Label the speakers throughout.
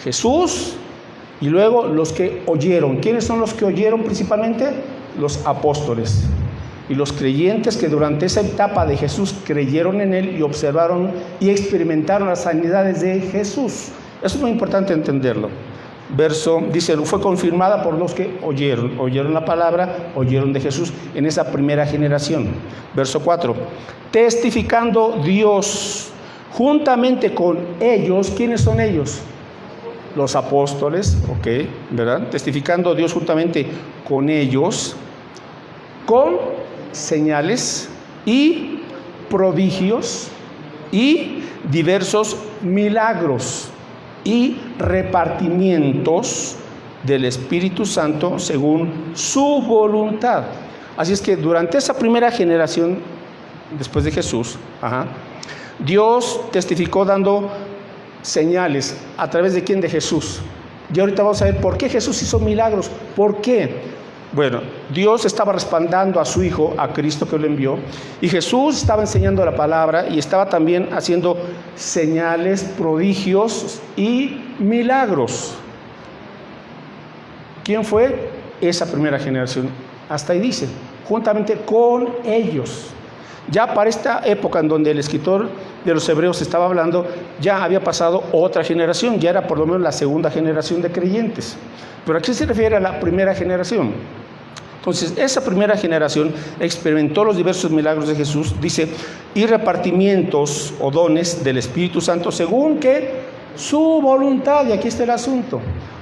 Speaker 1: Jesús y luego los que oyeron. ¿Quiénes son los que oyeron principalmente? Los apóstoles y los creyentes que durante esa etapa de Jesús creyeron en Él y observaron y experimentaron las sanidades de Jesús. Eso es muy importante entenderlo. Verso, dice, fue confirmada por los que oyeron la palabra, oyeron de Jesús en esa primera generación. Verso 4, testificando Dios juntamente con ellos. ¿Quiénes son ellos? Los apóstoles, ok, ¿verdad? Testificando Dios juntamente con ellos, con señales y prodigios y diversos milagros y repartimientos del Espíritu Santo según su voluntad. Así es que durante esa primera generación, después de Jesús, Dios testificó dando señales. ¿A través de quién? De Jesús. Y ahorita vamos a ver por qué Jesús hizo milagros. ¿Por qué? Bueno, Dios estaba respaldando a su Hijo, a Cristo que lo envió, y Jesús estaba enseñando la palabra y estaba también haciendo señales, prodigios y milagros. ¿Quién fue? Esa primera generación. Hasta ahí dice, juntamente con ellos. Ya para esta época en donde el escritor de los Hebreos estaba hablando, ya había pasado otra generación, ya era por lo menos la segunda generación de creyentes. Pero aquí se refiere a la primera generación. Entonces, esa primera generación experimentó los diversos milagros de Jesús, dice, y repartimientos o dones del Espíritu Santo según que su voluntad, y aquí está el asunto.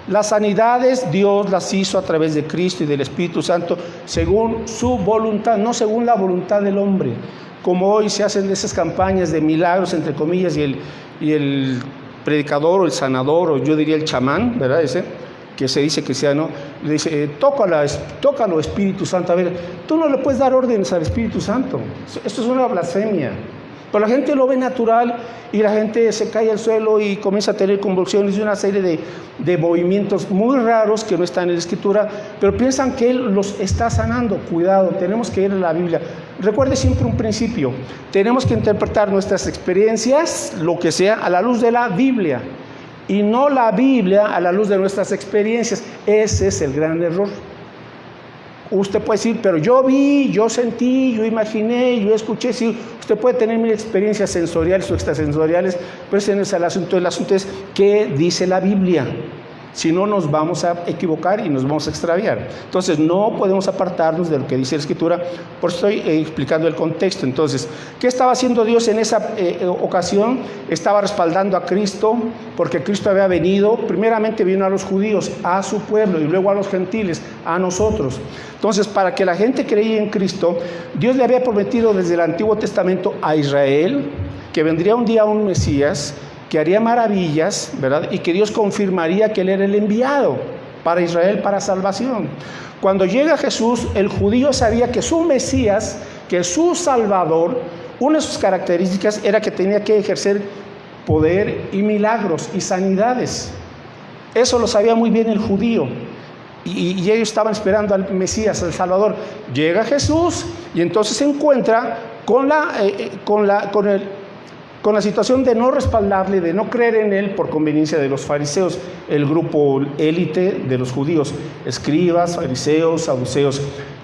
Speaker 1: Las sanidades Dios las hizo a través de Cristo y del Espíritu Santo según su voluntad, no según la voluntad del hombre. Como hoy se hacen esas campañas de milagros, entre comillas, y el predicador o el sanador, o yo diría el chamán, ¿verdad? Ese que se dice cristiano, le dice, tócalo Espíritu Santo. A ver, tú no le puedes dar órdenes al Espíritu Santo. Esto es una blasfemia. Pero la gente lo ve natural y la gente se cae al suelo y comienza a tener convulsiones y una serie de movimientos muy raros que no están en la Escritura, pero piensan que Él los está sanando. Cuidado, tenemos que ir a la Biblia. Recuerde siempre un principio. Tenemos que interpretar nuestras experiencias, lo que sea, a la luz de la Biblia. Y no la Biblia a la luz de nuestras experiencias. Ese es el gran error. Usted puede decir, pero yo vi, yo sentí, yo imaginé, yo escuché. Sí, usted puede tener mil experiencias sensoriales o extrasensoriales, pero ese no es el asunto. El asunto es qué dice la Biblia. Si no, nos vamos a equivocar y nos vamos a extraviar. Entonces, no podemos apartarnos de lo que dice la Escritura. Por eso estoy explicando el contexto. Entonces, ¿qué estaba haciendo Dios en esa ocasión? Estaba respaldando a Cristo, porque Cristo había venido. Primeramente vino a los judíos, a su pueblo, y luego a los gentiles, a nosotros. Entonces, para que la gente creyera en Cristo, Dios le había prometido desde el Antiguo Testamento a Israel que vendría un día un Mesías, que haría maravillas, ¿verdad? Y que Dios confirmaría que Él era el enviado para Israel, para salvación. Cuando llega Jesús, el judío sabía que su Mesías, que su Salvador, una de sus características era que tenía que ejercer poder y milagros y sanidades. Eso lo sabía muy bien el judío. Y ellos estaban esperando al Mesías, al Salvador. Llega Jesús y entonces se encuentra con la situación de no respaldarle, de no creer en Él por conveniencia de los fariseos, el grupo élite de los judíos. Escribas, fariseos, saduceos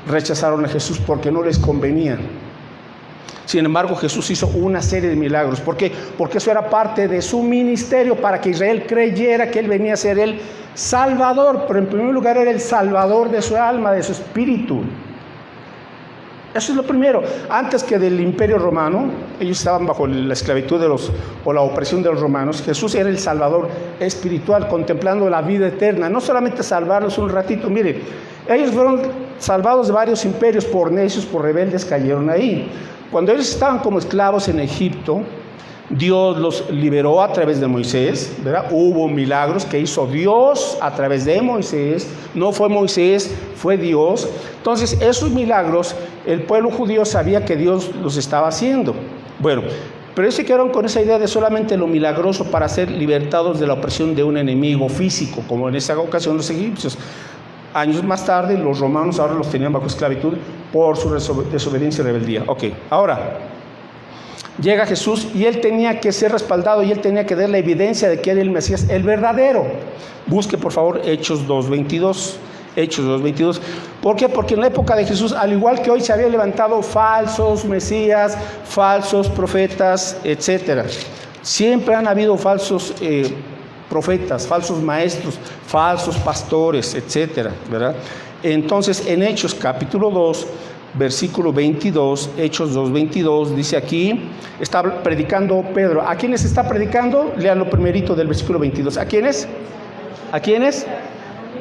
Speaker 1: rechazaron a Jesús porque no les convenía. Sin embargo, Jesús hizo una serie de milagros. ¿Por qué? Porque eso era parte de su ministerio, para que Israel creyera que Él venía a ser el Salvador, pero en primer lugar era el Salvador de su alma, de su espíritu. Eso es lo primero. Antes que del Imperio Romano, ellos estaban bajo la esclavitud o la opresión de los romanos. Jesús era el Salvador espiritual, contemplando la vida eterna. No solamente salvarlos un ratito. Mire, ellos fueron salvados de varios imperios, por necios, por rebeldes, cayeron ahí. Cuando ellos estaban como esclavos en Egipto, Dios los liberó a través de Moisés, ¿verdad? Hubo milagros que hizo Dios a través de Moisés. No fue Moisés, fue Dios. Entonces, esos milagros, el pueblo judío sabía que Dios los estaba haciendo. Bueno, pero ellos se quedaron con esa idea de solamente lo milagroso para ser libertados de la opresión de un enemigo físico, como en esa ocasión los egipcios. Años más tarde, los romanos ahora los tenían bajo esclavitud por su desobediencia y rebeldía. Ok, ahora, Llega Jesús y él tenía que ser respaldado y él tenía que dar la evidencia de que era el Mesías, el verdadero. Busque por favor Hechos 2:22. Hechos 2:22. ¿Por qué? Porque en la época de Jesús, al igual que hoy, se habían levantado falsos mesías, falsos profetas, etc. Siempre han habido falsos profetas, falsos maestros, falsos pastores, etc. ¿verdad? Entonces, en Hechos capítulo 2, versículo 22, Hechos 2:22, dice aquí, está predicando Pedro. ¿A quiénes está predicando? Lean lo primerito del versículo 22. ¿A quiénes? ¿A quiénes?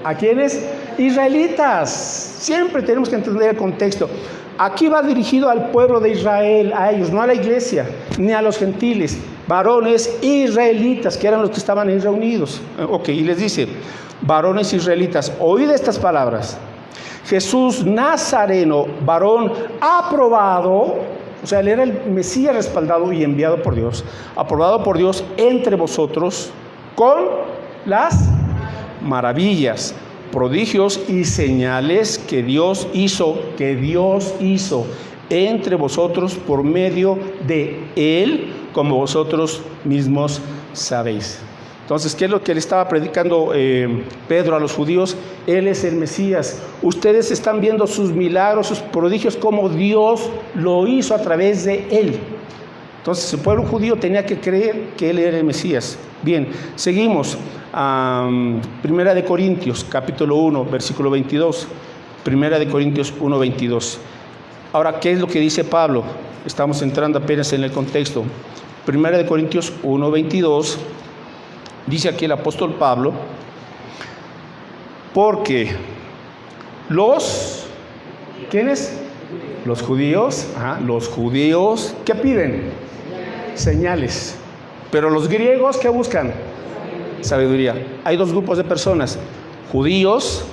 Speaker 1: ¿A quiénes? Israelitas. Siempre tenemos que entender el contexto. Aquí va dirigido al pueblo de Israel, a ellos, no a la iglesia, ni a los gentiles, varones israelitas, que eran los que estaban ahí reunidos. Ok, y les dice, varones israelitas, oíd estas palabras. Jesús Nazareno, varón aprobado, o sea, él era el Mesías respaldado y enviado por Dios, aprobado por Dios entre vosotros con las maravillas, prodigios y señales que Dios hizo entre vosotros por medio de él, como vosotros mismos sabéis. Entonces, ¿qué es lo que le estaba predicando Pedro a los judíos? Él es el Mesías. Ustedes están viendo sus milagros, sus prodigios, como Dios lo hizo a través de él. Entonces, el pueblo judío tenía que creer que él era el Mesías. Bien, seguimos. Primera de Corintios, capítulo 1, versículo 22. Primera de Corintios 1, 22. Ahora, ¿qué es lo que dice Pablo? Estamos entrando apenas en el contexto. Primera de Corintios 1, 22. Dice aquí el apóstol Pablo, porque ¿quiénes? Los judíos, ¿qué piden? Señales. Pero los griegos, ¿qué buscan? Sabiduría. Hay dos grupos de personas, judíos,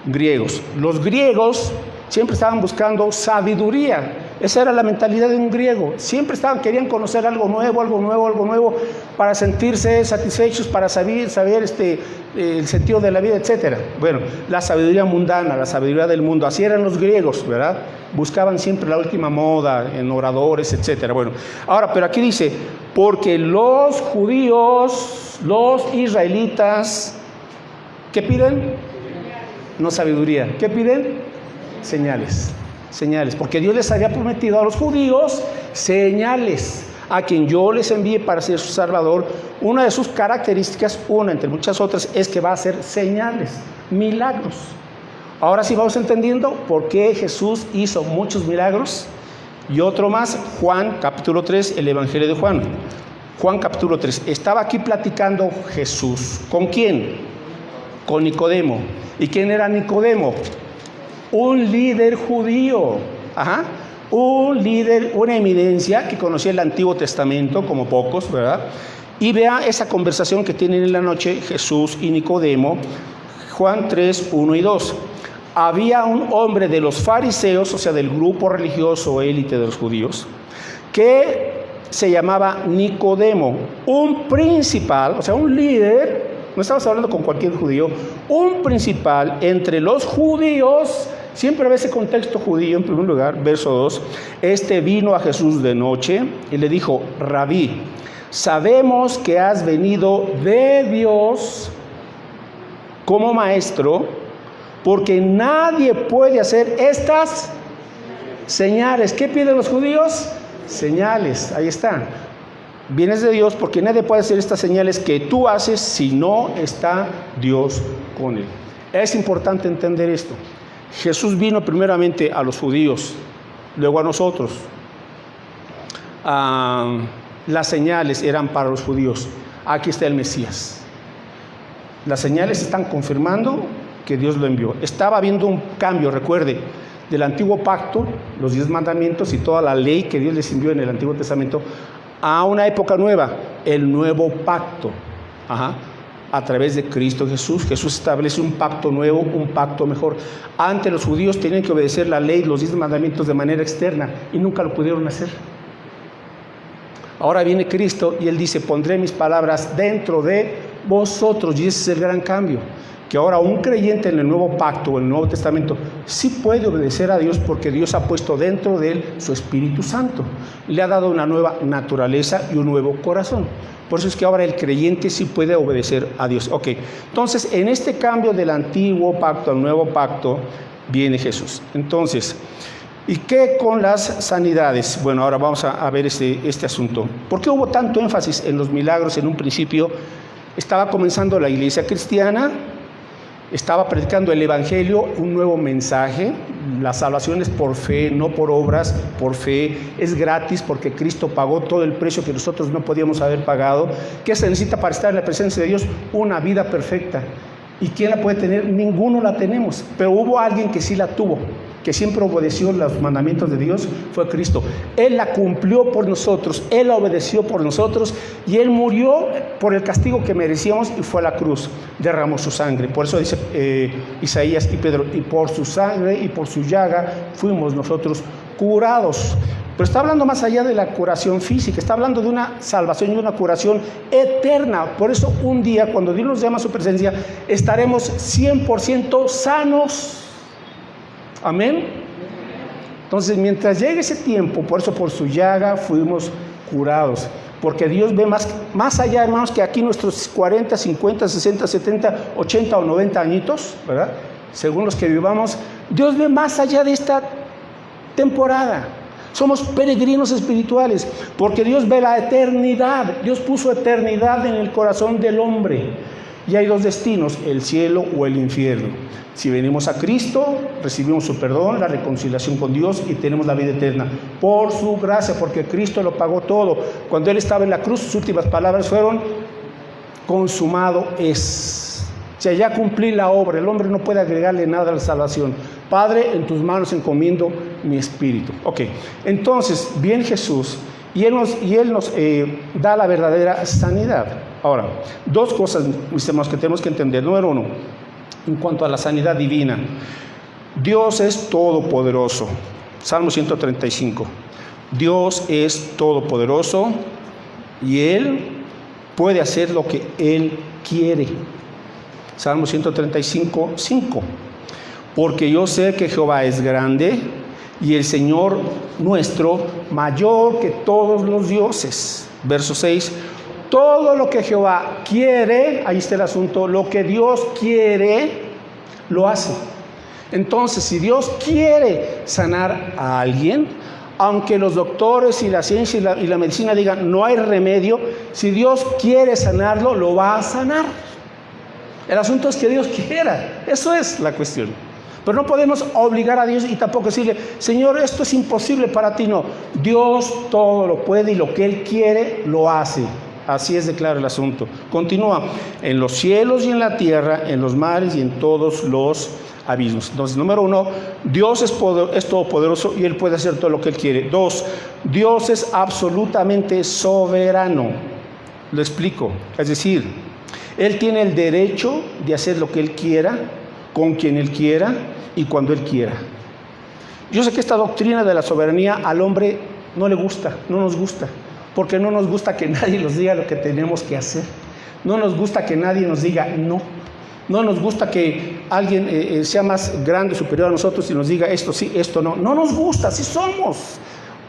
Speaker 1: griegos. Los griegos siempre estaban buscando sabiduría. Esa era la mentalidad de un griego. Siempre querían conocer algo nuevo, para sentirse satisfechos, para saber el sentido de la vida, etc. Bueno, la sabiduría mundana, la sabiduría del mundo, así eran los griegos, ¿verdad? Buscaban siempre la última moda en oradores, etc. Bueno, ahora, pero aquí dice, porque los judíos, los israelitas, ¿qué piden? No sabiduría. ¿Qué piden? Señales, porque Dios les había prometido a los judíos señales, a quien yo les envíe para ser su salvador. Una de sus características, una entre muchas otras, es que va a hacer señales, milagros. Ahora sí vamos entendiendo por qué Jesús hizo muchos milagros. Y otro más, Juan capítulo 3, el Evangelio de Juan. Juan capítulo 3, estaba aquí platicando Jesús. ¿Con quién? Con Nicodemo. ¿Y quién era Nicodemo? Un líder judío, un líder, una eminencia que conocía el Antiguo Testamento como pocos, ¿verdad? Y vea esa conversación que tienen en la noche Jesús y Nicodemo, Juan 3, 1 y 2. Había un hombre de los fariseos, o sea, del grupo religioso élite de los judíos, que se llamaba Nicodemo, un principal, o sea, un líder, no estamos hablando con cualquier judío, un principal entre los judíos. Siempre ve ese contexto judío en primer lugar. Verso 2, vino a Jesús de noche y le dijo, Rabí, sabemos que has venido de Dios como maestro, porque nadie puede hacer estas señales. ¿Qué piden los judíos? Señales, ahí están. Vienes de Dios porque nadie puede hacer estas señales que tú haces si no está Dios con él. Es importante entender esto. Jesús vino primeramente a los judíos, luego a nosotros. Las señales eran para los judíos. Aquí está el Mesías. Las señales están confirmando que Dios lo envió. Estaba habiendo un cambio, recuerde, del antiguo pacto, los 10 mandamientos y toda la ley que Dios les envió en el Antiguo Testamento, a una época nueva, el nuevo pacto. A través de Cristo Jesús. Jesús establece un pacto nuevo, un pacto mejor. Antes los judíos tenían que obedecer la ley, los 10 mandamientos de manera externa y nunca lo pudieron hacer. Ahora viene Cristo y Él dice, pondré mis palabras dentro de vosotros. Y ese es el gran cambio, que ahora un creyente en el nuevo pacto, en el Nuevo Testamento, sí puede obedecer a Dios porque Dios ha puesto dentro de él su Espíritu Santo. Le ha dado una nueva naturaleza y un nuevo corazón. Por eso es que ahora el creyente sí puede obedecer a Dios. Ok, entonces en este cambio del antiguo pacto al nuevo pacto viene Jesús. Entonces, ¿y qué con las sanidades? Bueno, ahora vamos a ver este asunto. ¿Por qué hubo tanto énfasis en los milagros en un principio? Estaba comenzando la iglesia cristiana, estaba predicando el Evangelio, un nuevo mensaje. La salvación es por fe, no por obras, por fe. Es gratis porque Cristo pagó todo el precio que nosotros no podíamos haber pagado. ¿Qué se necesita para estar en la presencia de Dios? Una vida perfecta. ¿Y quién la puede tener? Ninguno la tenemos, pero hubo alguien que sí la tuvo, que siempre obedeció los mandamientos de Dios, fue Cristo. Él la cumplió por nosotros, Él la obedeció por nosotros y Él murió por el castigo que merecíamos y fue a la cruz, derramó su sangre. Por eso dice Isaías y Pedro, y por su sangre y por su llaga fuimos nosotros curados. Pero está hablando más allá de la curación física, está hablando de una salvación y una curación eterna. Por eso un día, cuando Dios nos llama a su presencia, estaremos 100% sanos. Amén. Entonces, mientras llegue ese tiempo, por eso por su llaga fuimos curados. Porque Dios ve más allá, hermanos, que aquí nuestros 40, 50, 60, 70, 80 o 90 añitos, ¿verdad? Según los que vivamos, Dios ve más allá de esta temporada. Somos peregrinos espirituales, porque Dios ve la eternidad. Dios puso eternidad en el corazón del hombre. Y hay dos destinos, el cielo o el infierno. Si venimos a Cristo, recibimos su perdón, la reconciliación con Dios y tenemos la vida eterna. Por su gracia, porque Cristo lo pagó todo. Cuando Él estaba en la cruz, sus últimas palabras fueron: consumado es. O sea, ya cumplí la obra. El hombre no puede agregarle nada a la salvación. Padre, en tus manos encomiendo mi espíritu. Ok, entonces viene Jesús y Él nos da la verdadera sanidad. Ahora, dos cosas, mis hermanos, que tenemos que entender. Número uno, en cuanto a la sanidad divina, Dios es todopoderoso. Salmo 135. Dios es todopoderoso y Él puede hacer lo que Él quiere. Salmo 135, 5. Porque yo sé que Jehová es grande y el Señor nuestro mayor que todos los dioses. Verso 6. Todo lo que Jehová quiere, ahí está el asunto, lo que Dios quiere, lo hace. Entonces, si Dios quiere sanar a alguien, aunque los doctores y la ciencia y la medicina digan no hay remedio, si Dios quiere sanarlo, lo va a sanar. El asunto es que Dios quiera, eso es la cuestión. Pero no podemos obligar a Dios y tampoco decirle: Señor, esto es imposible para ti. No, Dios todo lo puede y lo que Él quiere, lo hace. Así es de claro el asunto. Continúa: en los cielos y en la tierra, en los mares y en todos los abismos. Entonces, número uno, Dios es todopoderoso y Él puede hacer todo lo que Él quiere. Dos, Dios es absolutamente soberano. Lo explico. Es decir, Él tiene el derecho de hacer lo que Él quiera, con quien Él quiera y cuando Él quiera. Yo sé que esta doctrina de la soberanía al hombre no le gusta, no nos gusta. Porque no nos gusta que nadie nos diga lo que tenemos que hacer. No nos gusta que nadie nos diga no. No nos gusta que alguien sea más grande, superior a nosotros y nos diga esto sí, esto no. No nos gusta, así somos.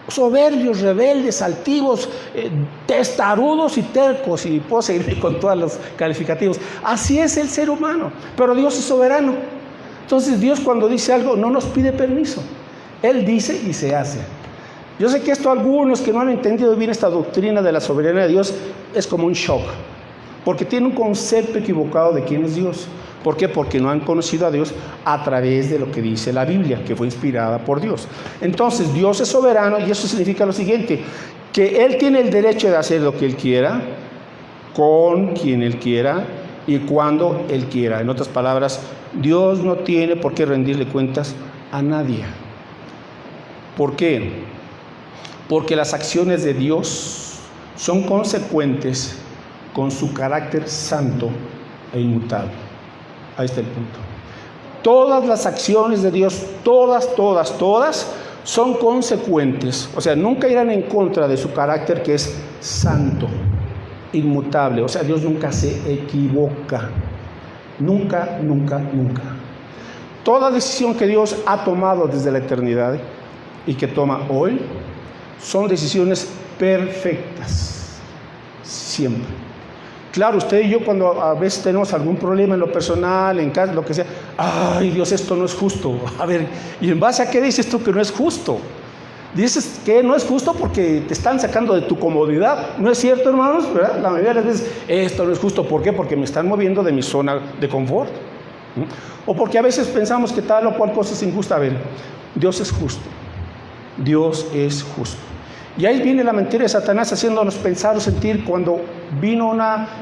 Speaker 1: Soberbios, rebeldes, altivos, testarudos y tercos. Y puedo seguir con todos los calificativos. Así es el ser humano. Pero Dios es soberano. Entonces Dios, cuando dice algo, no nos pide permiso. Él dice y se hace. Yo sé que esto a algunos que no han entendido bien esta doctrina de la soberanía de Dios es como un shock, porque tienen un concepto equivocado de quién es Dios. ¿Por qué? Porque no han conocido a Dios a través de lo que dice la Biblia, que fue inspirada por Dios. Entonces, Dios es soberano y eso significa lo siguiente, que Él tiene el derecho de hacer lo que Él quiera, con quien Él quiera y cuando Él quiera. En otras palabras, Dios no tiene por qué rendirle cuentas a nadie. ¿Por qué? Porque las acciones de Dios son consecuentes con su carácter santo e inmutable. Ahí está el punto. Todas las acciones de Dios, todas, son consecuentes. O sea, nunca irán en contra de su carácter que es santo. inmutable, o sea, Dios nunca se equivoca, nunca, nunca, nunca. Toda decisión que Dios ha tomado desde la eternidad y que toma hoy, son decisiones perfectas, siempre. Claro, usted y yo cuando a veces tenemos algún problema en lo personal, en casa, lo que sea, ay Dios, esto no es justo. A ver, ¿y en base a qué dices tú que no es justo? Dices que no es justo porque te están sacando de tu comodidad. ¿No es cierto, hermanos? ¿Verdad? La mayoría de las veces, esto no es justo. ¿Por qué? Porque me están moviendo de mi zona de confort. O porque a veces pensamos que tal o cual cosa es injusta. A ver, Dios es justo. Dios es justo. Y ahí viene la mentira de Satanás haciéndonos pensar o sentir cuando vino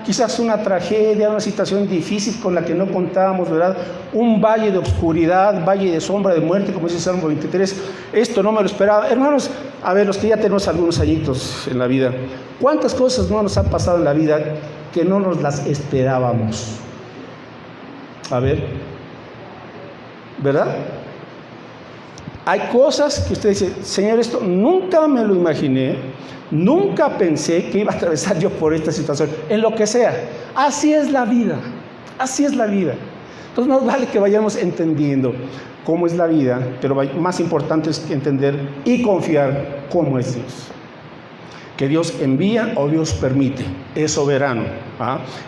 Speaker 1: quizás una tragedia, una situación difícil con la que no contábamos, ¿verdad? Un valle de oscuridad, valle de sombra de muerte, como dice el Salmo 23. Esto no me lo esperaba. Hermanos, a ver, los que ya tenemos algunos añitos en la vida, ¿cuántas cosas no nos han pasado en la vida que no nos las esperábamos? A ver, ¿verdad? Hay cosas que usted dice, Señor, esto nunca me lo imaginé, nunca pensé que iba a atravesar yo por esta situación, en lo que sea. Así es la vida, así es la vida. Entonces nos vale que vayamos entendiendo cómo es la vida, pero más importante es entender y confiar cómo es Dios. Que Dios envía o Dios permite, es soberano.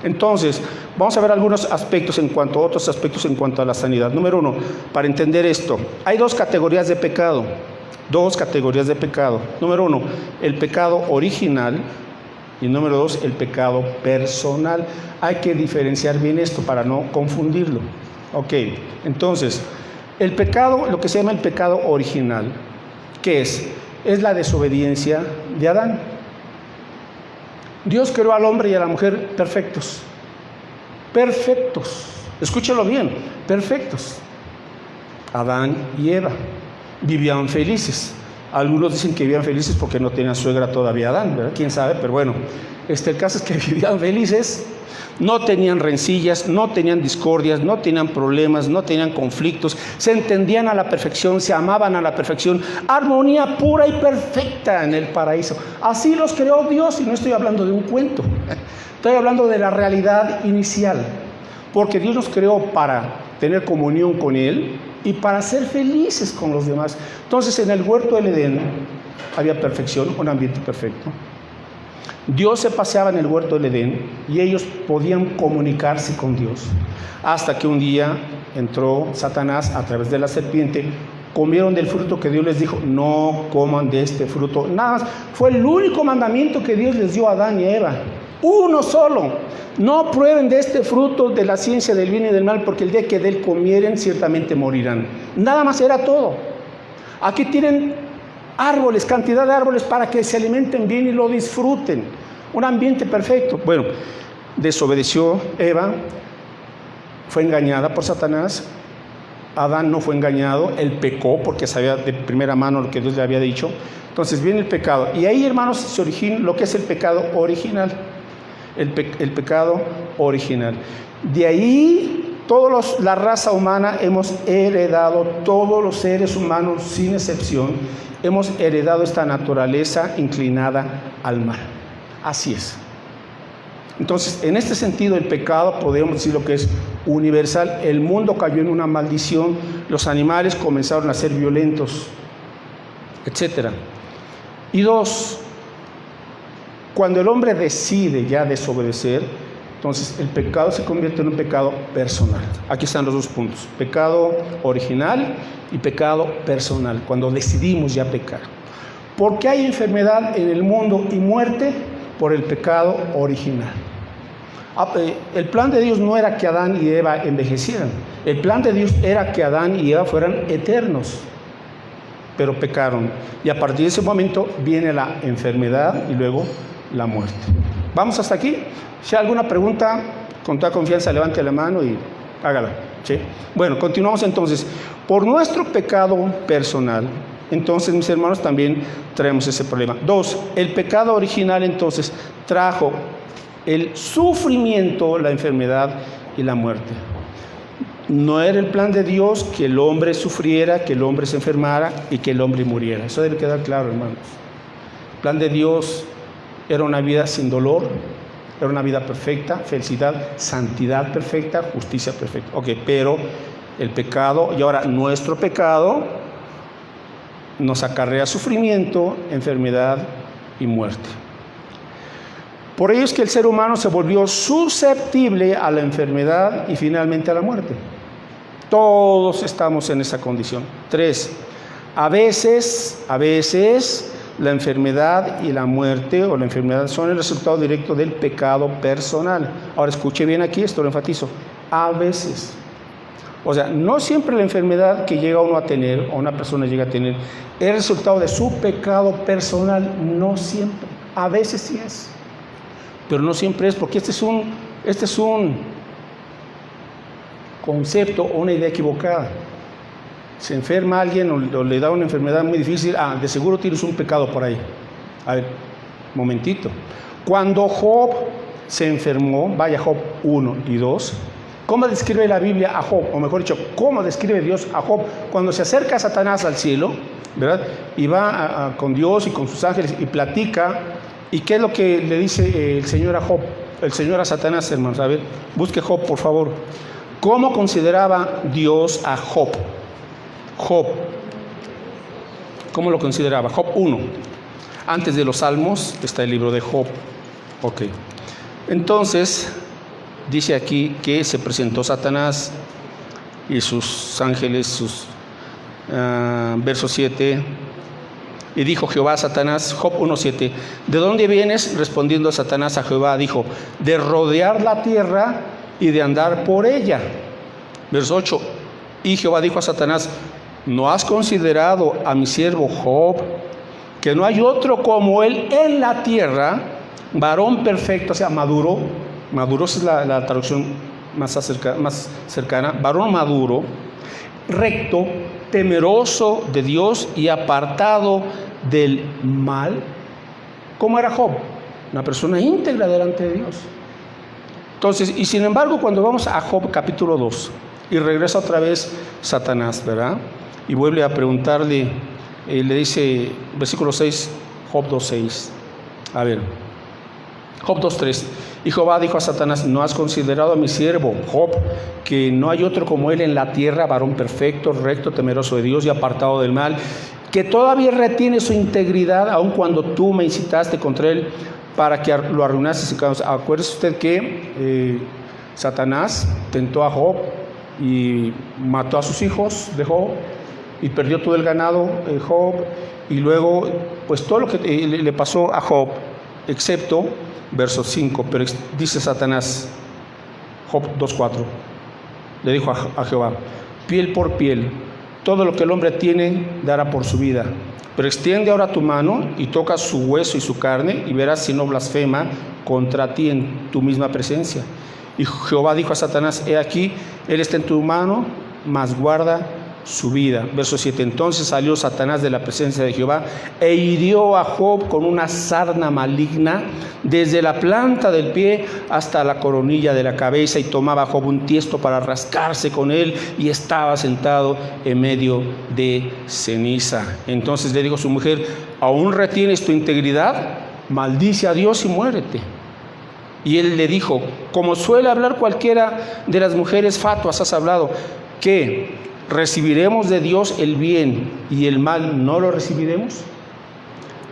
Speaker 1: Entonces, vamos a ver algunos aspectos otros aspectos en cuanto a la sanidad. Número 1, para entender esto, hay dos categorías de pecado. Número 1, el pecado original, y número 2, el pecado personal. Hay que diferenciar bien esto para no confundirlo. Ok, entonces, el pecado, lo que se llama el pecado original, ¿qué es? Es la desobediencia de Adán. Dios creó al hombre y a la mujer perfectos. Escúchalo bien, perfectos. Adán y Eva vivían felices. Algunos dicen que vivían felices porque no tenían suegra todavía Adán, ¿verdad? Quién sabe, pero bueno, el caso es que vivían felices. No tenían rencillas, no tenían discordias, no tenían problemas, no tenían conflictos, se entendían a la perfección, se amaban a la perfección, armonía pura y perfecta en el paraíso. Así los creó Dios, y no estoy hablando de un cuento, estoy hablando de la realidad inicial, porque Dios nos creó para tener comunión con Él y para ser felices con los demás. Entonces, en el huerto del Edén había perfección, un ambiente perfecto. Dios se paseaba en el huerto del Edén y ellos podían comunicarse con Dios. Hasta que un día entró Satanás a través de la serpiente, comieron del fruto que Dios les dijo, no coman de este fruto. Nada más, fue el único mandamiento que Dios les dio a Adán y a Eva. Uno solo, no prueben de este fruto de la ciencia del bien y del mal, porque el día que de él comieren ciertamente morirán. Nada más era todo. Aquí tienen árboles, cantidad de árboles para que se alimenten bien y lo disfruten. Un ambiente perfecto. Bueno, desobedeció Eva, fue engañada por Satanás. Adán no fue engañado, él pecó porque sabía de primera mano lo que Dios le había dicho. Entonces viene el pecado. Y ahí, hermanos, se origina lo que es el pecado original. El pecado original. De ahí, la raza humana hemos heredado, todos los seres humanos, sin excepción, hemos heredado esta naturaleza inclinada al mal. Así es. Entonces, en este sentido, el pecado, podemos decir lo que es universal. El mundo cayó en una maldición, los animales comenzaron a ser violentos, etc. Y 2, cuando el hombre decide ya desobedecer, entonces el pecado se convierte en un pecado personal. Aquí están los 2 puntos, pecado original y pecado personal, cuando decidimos ya pecar. ¿Por qué hay enfermedad en el mundo y muerte? Por el pecado original. El plan de Dios no era que Adán y Eva envejecieran, el plan de Dios era que Adán y Eva fueran eternos, pero pecaron, y a partir de ese momento viene la enfermedad y luego la muerte. ¿Vamos hasta aquí? Si hay alguna pregunta, con toda confianza levante la mano y hágala. ¿Sí? Bueno, continuamos entonces. Por nuestro pecado personal, entonces, mis hermanos, también traemos ese problema. 2, el pecado original entonces trajo el sufrimiento, la enfermedad y la muerte. No era el plan de Dios que el hombre sufriera, que el hombre se enfermara y que el hombre muriera. Eso debe quedar claro, hermanos. El plan de Dios era una vida sin dolor, era una vida perfecta, felicidad, santidad perfecta, justicia perfecta. Ok, pero el pecado, y ahora nuestro pecado, nos acarrea sufrimiento, enfermedad y muerte. Por ello es que el ser humano se volvió susceptible a la enfermedad y finalmente a la muerte. Todos estamos en esa condición. 3. A veces la enfermedad y la muerte o la enfermedad son el resultado directo del pecado personal. Ahora escuche bien aquí, esto lo enfatizo. A veces. O sea, no siempre la enfermedad que llega uno a tener, o una persona llega a tener, es el resultado de su pecado personal. No siempre. A veces sí es. Pero no siempre es, porque este es un concepto o una idea equivocada. Se enferma alguien o le da una enfermedad muy difícil, de seguro tienes un pecado por ahí. A ver, momentito. Cuando Job se enfermó, vaya Job 1 y 2, ¿cómo describe la Biblia a Job? O mejor dicho, ¿cómo describe Dios a Job? Cuando se acerca a Satanás al cielo, ¿verdad? Y va con Dios y con sus ángeles y platica. ¿Y qué es lo que le dice el Señor a Job? El Señor a Satanás, hermanos. A ver, busque Job, por favor. ¿Cómo consideraba Dios a Job? Job. ¿Cómo lo consideraba? Job 1. Antes de los Salmos está el libro de Job. Ok. Entonces, dice aquí que se presentó Satanás y sus ángeles, verso 7. Y dijo Jehová a Satanás, Job 1:7, ¿de dónde vienes? Respondiendo Satanás a Jehová, dijo, de rodear la tierra y de andar por ella. Verso 8, y Jehová dijo a Satanás, ¿no has considerado a mi siervo Job, que no hay otro como él en la tierra, varón perfecto, o sea, maduro es la traducción más cercana, varón maduro, recto, temeroso de Dios y apartado del mal? ¿Cómo era Job? Una persona íntegra delante de Dios. Entonces, y sin embargo, cuando vamos a Job capítulo 2, y regresa otra vez Satanás, ¿verdad? Y vuelve a preguntarle, le dice, versículo 6, Job 2:6. A ver, Job 2:3. Y Jehová dijo a Satanás, ¿no has considerado a mi siervo Job, que no hay otro como él en la tierra, varón perfecto, recto, temeroso de Dios y apartado del mal, que todavía retiene su integridad, aun cuando tú me incitaste contra él para que lo arruinases? Acuérdese usted que Satanás tentó a Job y mató a sus hijos de Job y perdió todo el ganado de Job, y luego pues todo lo que le pasó a Job, excepto verso 5, pero dice Satanás, Job 2:4, le dijo a Jehová, piel por piel, todo lo que el hombre tiene dará por su vida, pero extiende ahora tu mano y toca su hueso y su carne, y verás si no blasfema contra ti en tu misma presencia. Y Jehová dijo a Satanás, he aquí, él está en tu mano, mas guarda su vida. Verso 7, entonces salió Satanás de la presencia de Jehová e hirió a Job con una sarna maligna desde la planta del pie hasta la coronilla de la cabeza, y tomaba Job un tiesto para rascarse con él, y estaba sentado en medio de ceniza. Entonces le dijo a su mujer, ¿aún retienes tu integridad? Maldice a Dios y muérete. Y él le dijo, como suele hablar cualquiera de las mujeres fatuas, has hablado, ¿qué? ¿Recibiremos de Dios el bien y el mal no lo recibiremos?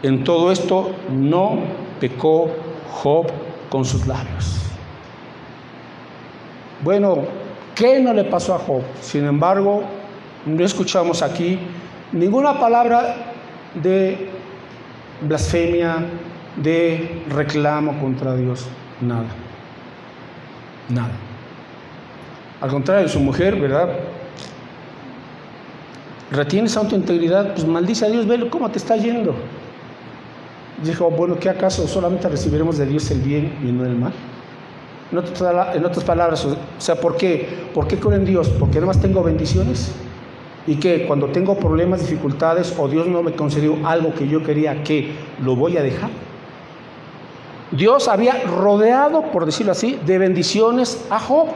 Speaker 1: En todo esto no pecó Job con sus labios. Bueno, ¿qué no le pasó a Job? Sin embargo, no escuchamos aquí ninguna palabra de blasfemia, de reclamo contra Dios. Nada. Al contrario, su mujer, ¿verdad? ¿Retienes aún tu integridad? Pues maldice a Dios, ve cómo te está yendo. Dijo, bueno, ¿qué acaso solamente recibiremos de Dios el bien y no el mal? En otras palabras, o sea, ¿por qué? ¿Por qué creo en Dios? ¿Porque nada más tengo bendiciones? ¿Y qué? Cuando tengo problemas, dificultades, o Dios no me concedió algo que yo quería, ¿qué? ¿Lo voy a dejar? Dios había rodeado, por decirlo así, de bendiciones a Job.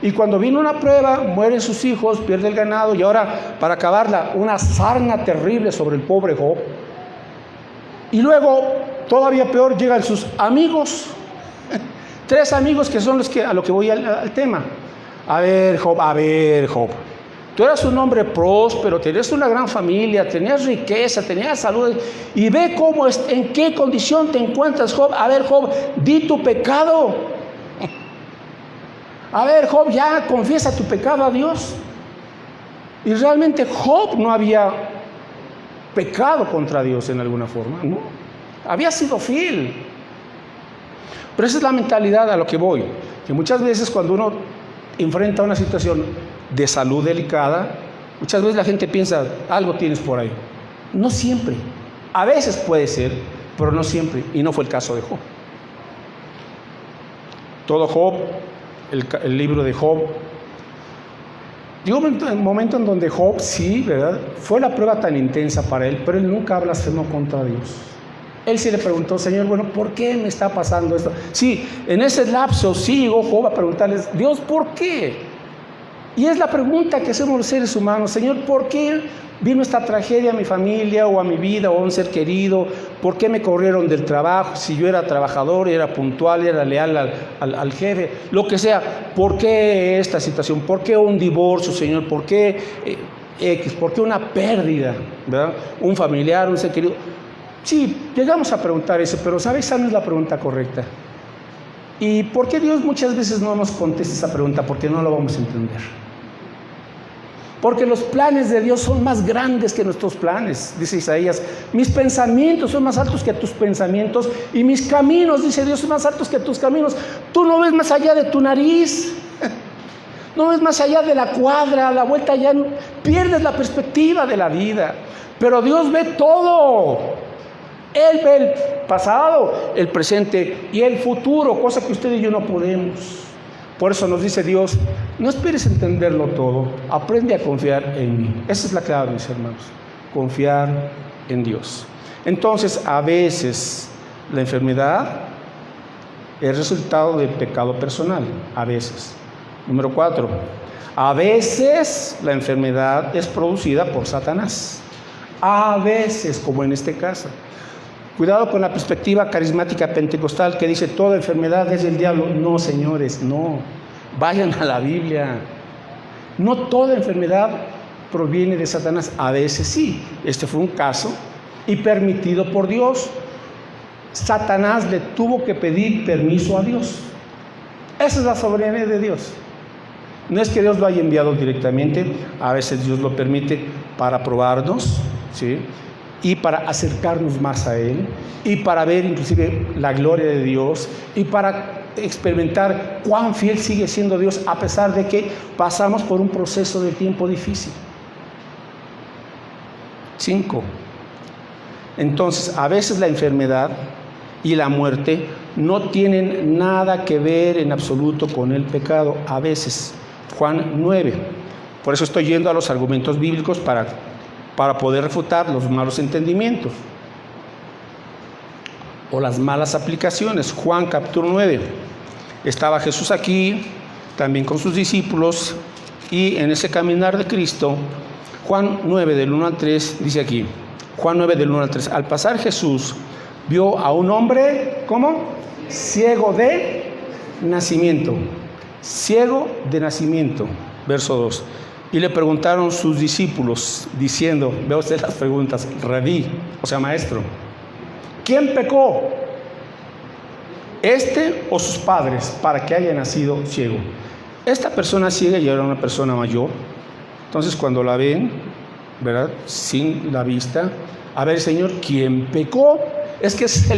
Speaker 1: Y cuando vino una prueba, mueren sus hijos, pierde el ganado, y ahora, para acabarla, una sarna terrible sobre el pobre Job. Y luego, todavía peor, llegan sus amigos 3 amigos que son los que a lo que voy al tema. A ver, Job, tú eras un hombre próspero, tenías una gran familia, tenías riqueza, tenías salud, y ve en qué condición te encuentras, Job. A ver, Job, di tu pecado. A ver, Job, ya confiesa tu pecado a Dios. Y realmente Job no había pecado contra Dios en alguna forma, ¿no? Había sido fiel. Pero esa es la mentalidad a lo que voy, que muchas veces cuando uno enfrenta una situación de salud delicada, muchas veces la gente piensa, algo tienes por ahí. No siempre. A veces puede ser, pero no siempre. Y no fue el caso de Job. Todo Job, el libro de Job, llegó un momento en donde Job, sí, ¿verdad? Fue la prueba tan intensa para él, pero él nunca blasfemó contra Dios. Él sí le preguntó, Señor, bueno, ¿por qué me está pasando esto? Sí, en ese lapso sí llegó Job a preguntarles, Dios, ¿por qué? Y es la pregunta que hacemos los seres humanos, Señor, ¿por qué vino esta tragedia a mi familia o a mi vida o a un ser querido? ¿Por qué me corrieron del trabajo? Si yo era trabajador, era puntual, era leal al jefe, lo que sea. ¿Por qué esta situación? ¿Por qué un divorcio, Señor? ¿Por qué ¿Por qué una pérdida? ¿Verdad? Un familiar, un ser querido. Sí, llegamos a preguntar eso, pero ¿sabes? Esa no es la pregunta correcta. ¿Y por qué Dios muchas veces no nos contesta esa pregunta? Porque no lo vamos a entender. Porque los planes de Dios son más grandes que nuestros planes, dice Isaías. Mis pensamientos son más altos que tus pensamientos y mis caminos, dice Dios, son más altos que tus caminos. Tú no ves más allá de tu nariz, no ves más allá de la cuadra, a la vuelta ya pierdes la perspectiva de la vida. Pero Dios ve todo. Él ve el pasado, el presente y el futuro, cosa que usted y yo no podemos. Por eso nos dice Dios, no esperes entenderlo todo, aprende a confiar en mí. Esa es la clave, mis hermanos, confiar en Dios. Entonces, a veces la enfermedad es resultado del pecado personal, a veces. Número 4, a veces la enfermedad es producida por Satanás. A veces, como en este caso. Cuidado con la perspectiva carismática pentecostal que dice toda enfermedad es del diablo. No, señores, no. Vayan a la Biblia. No toda enfermedad proviene de Satanás. A veces sí. Este fue un caso y permitido por Dios. Satanás le tuvo que pedir permiso a Dios. Esa es la soberanía de Dios. No es que Dios lo haya enviado directamente. A veces Dios lo permite para probarnos, ¿sí? Y para acercarnos más a Él, y para ver inclusive la gloria de Dios, y para experimentar cuán fiel sigue siendo Dios a pesar de que pasamos por un proceso de tiempo difícil. 5. Entonces, a veces la enfermedad y la muerte no tienen nada que ver en absoluto con el pecado. A veces. Juan 9. Por eso estoy yendo a los argumentos bíblicos para poder refutar los malos entendimientos o las malas aplicaciones. Juan capítulo 9. Estaba Jesús aquí, también con sus discípulos, y en ese caminar de Cristo, Juan 9 del 1 al 3, dice aquí, Juan 9 del 1 al 3, al pasar Jesús vio a un hombre, ¿cómo? Ciego de nacimiento. Ciego de nacimiento, verso 2. Y le preguntaron sus discípulos, diciendo, vea usted las preguntas, Rabí, o sea, maestro, ¿quién pecó? ¿Este o sus padres para que haya nacido ciego? Esta persona ciega ya era una persona mayor. Entonces, cuando la ven, ¿verdad? Sin la vista, a ver, Señor, ¿quién pecó? Es que esa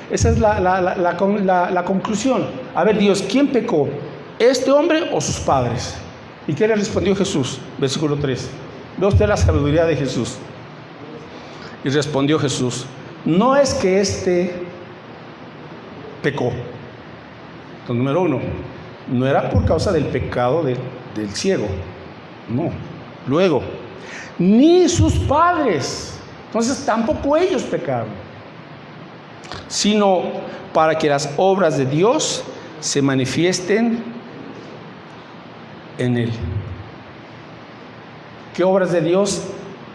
Speaker 1: es la conclusión. A ver, Dios, ¿quién pecó? ¿Este hombre o sus padres? ¿Y qué le respondió Jesús? Versículo 3. Ve usted la sabiduría de Jesús. Y respondió Jesús, no es que este pecó. Entonces, número 1, no era por causa del pecado del ciego. No. Luego, ni sus padres. Entonces, tampoco ellos pecaron. Sino para que las obras de Dios se manifiesten en él. ¿Qué obras de Dios?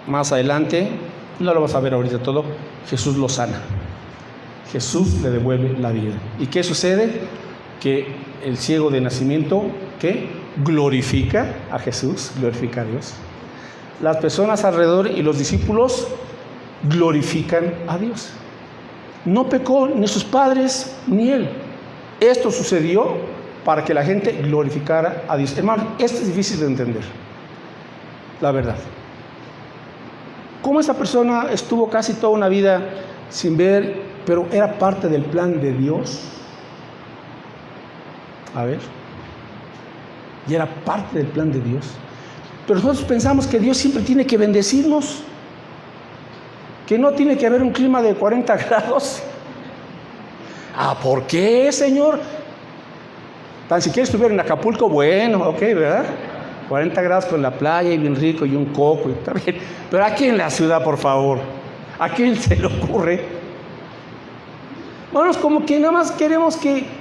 Speaker 1: Más adelante, no lo vas a ver ahorita todo, Jesús lo sana. Jesús le devuelve la vida. ¿Y qué sucede? Que el ciego de nacimiento, ¿qué? Glorifica a Jesús, glorifica a Dios. Las personas alrededor y los discípulos glorifican a Dios. No pecó ni sus padres ni él. Esto sucedió para que la gente glorificara a Dios. Hermano, esto es difícil de entender, la verdad. ¿Cómo esa persona estuvo casi toda una vida sin ver, pero era parte del plan de Dios? A ver. Y era parte del plan de Dios. Pero nosotros pensamos que Dios siempre tiene que bendecirnos, que no tiene que haber un clima de 40 grados. ¿Por qué, Señor? Tan siquiera estuviera en Acapulco, bueno, ok, ¿verdad? 40 grados con la playa y bien rico y un coco y está bien. Pero aquí en la ciudad, por favor, ¿a quién se le ocurre? Bueno, es como que nada más queremos que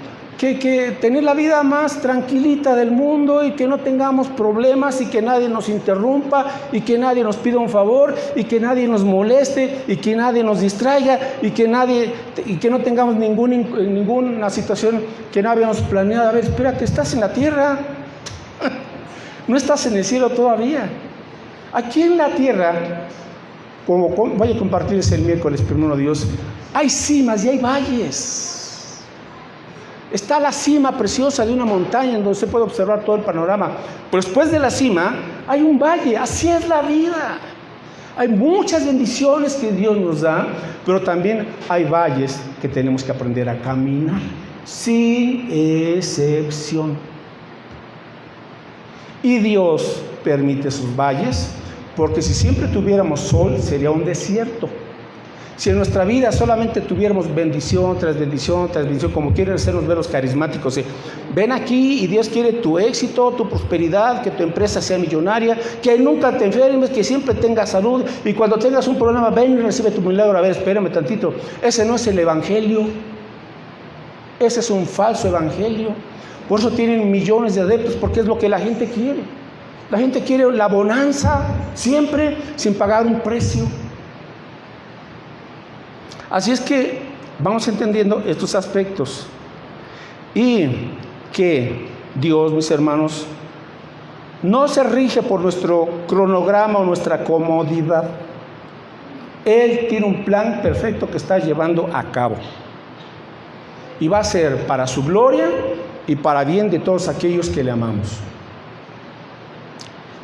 Speaker 1: tener la vida más tranquilita del mundo y que no tengamos problemas y que nadie nos interrumpa y que nadie nos pida un favor y que nadie nos moleste y que nadie nos distraiga y que no tengamos ninguna situación que no habíamos planeado. A ver, espérate, estás en la tierra, no estás en el cielo todavía. Aquí en la tierra, como voy a compartirles el miércoles, primero Dios, hay cimas y hay valles. Está la cima preciosa de una montaña en donde se puede observar todo el panorama. Pero después de la cima hay un valle. Así es la vida. Hay muchas bendiciones que Dios nos da, pero también hay valles que tenemos que aprender a caminar, sin excepción. Y Dios permite sus valles, porque si siempre tuviéramos sol, sería un desierto. Si en nuestra vida solamente tuviéramos bendición tras bendición tras bendición, como quieren hacernos ver los carismáticos, ven aquí y Dios quiere tu éxito, tu prosperidad, que tu empresa sea millonaria, que nunca te enfermes, que siempre tengas salud, y cuando tengas un problema, ven y recibe tu milagro. A ver, espérame tantito, ese no es el evangelio, ese es un falso evangelio. Por eso tienen millones de adeptos, porque es lo que la gente quiere. La gente quiere la bonanza siempre sin pagar un precio. Así es que vamos entendiendo estos aspectos y que Dios, mis hermanos, no se rige por nuestro cronograma o nuestra comodidad. Él tiene un plan perfecto que está llevando a cabo y va a ser para su gloria y para bien de todos aquellos que le amamos.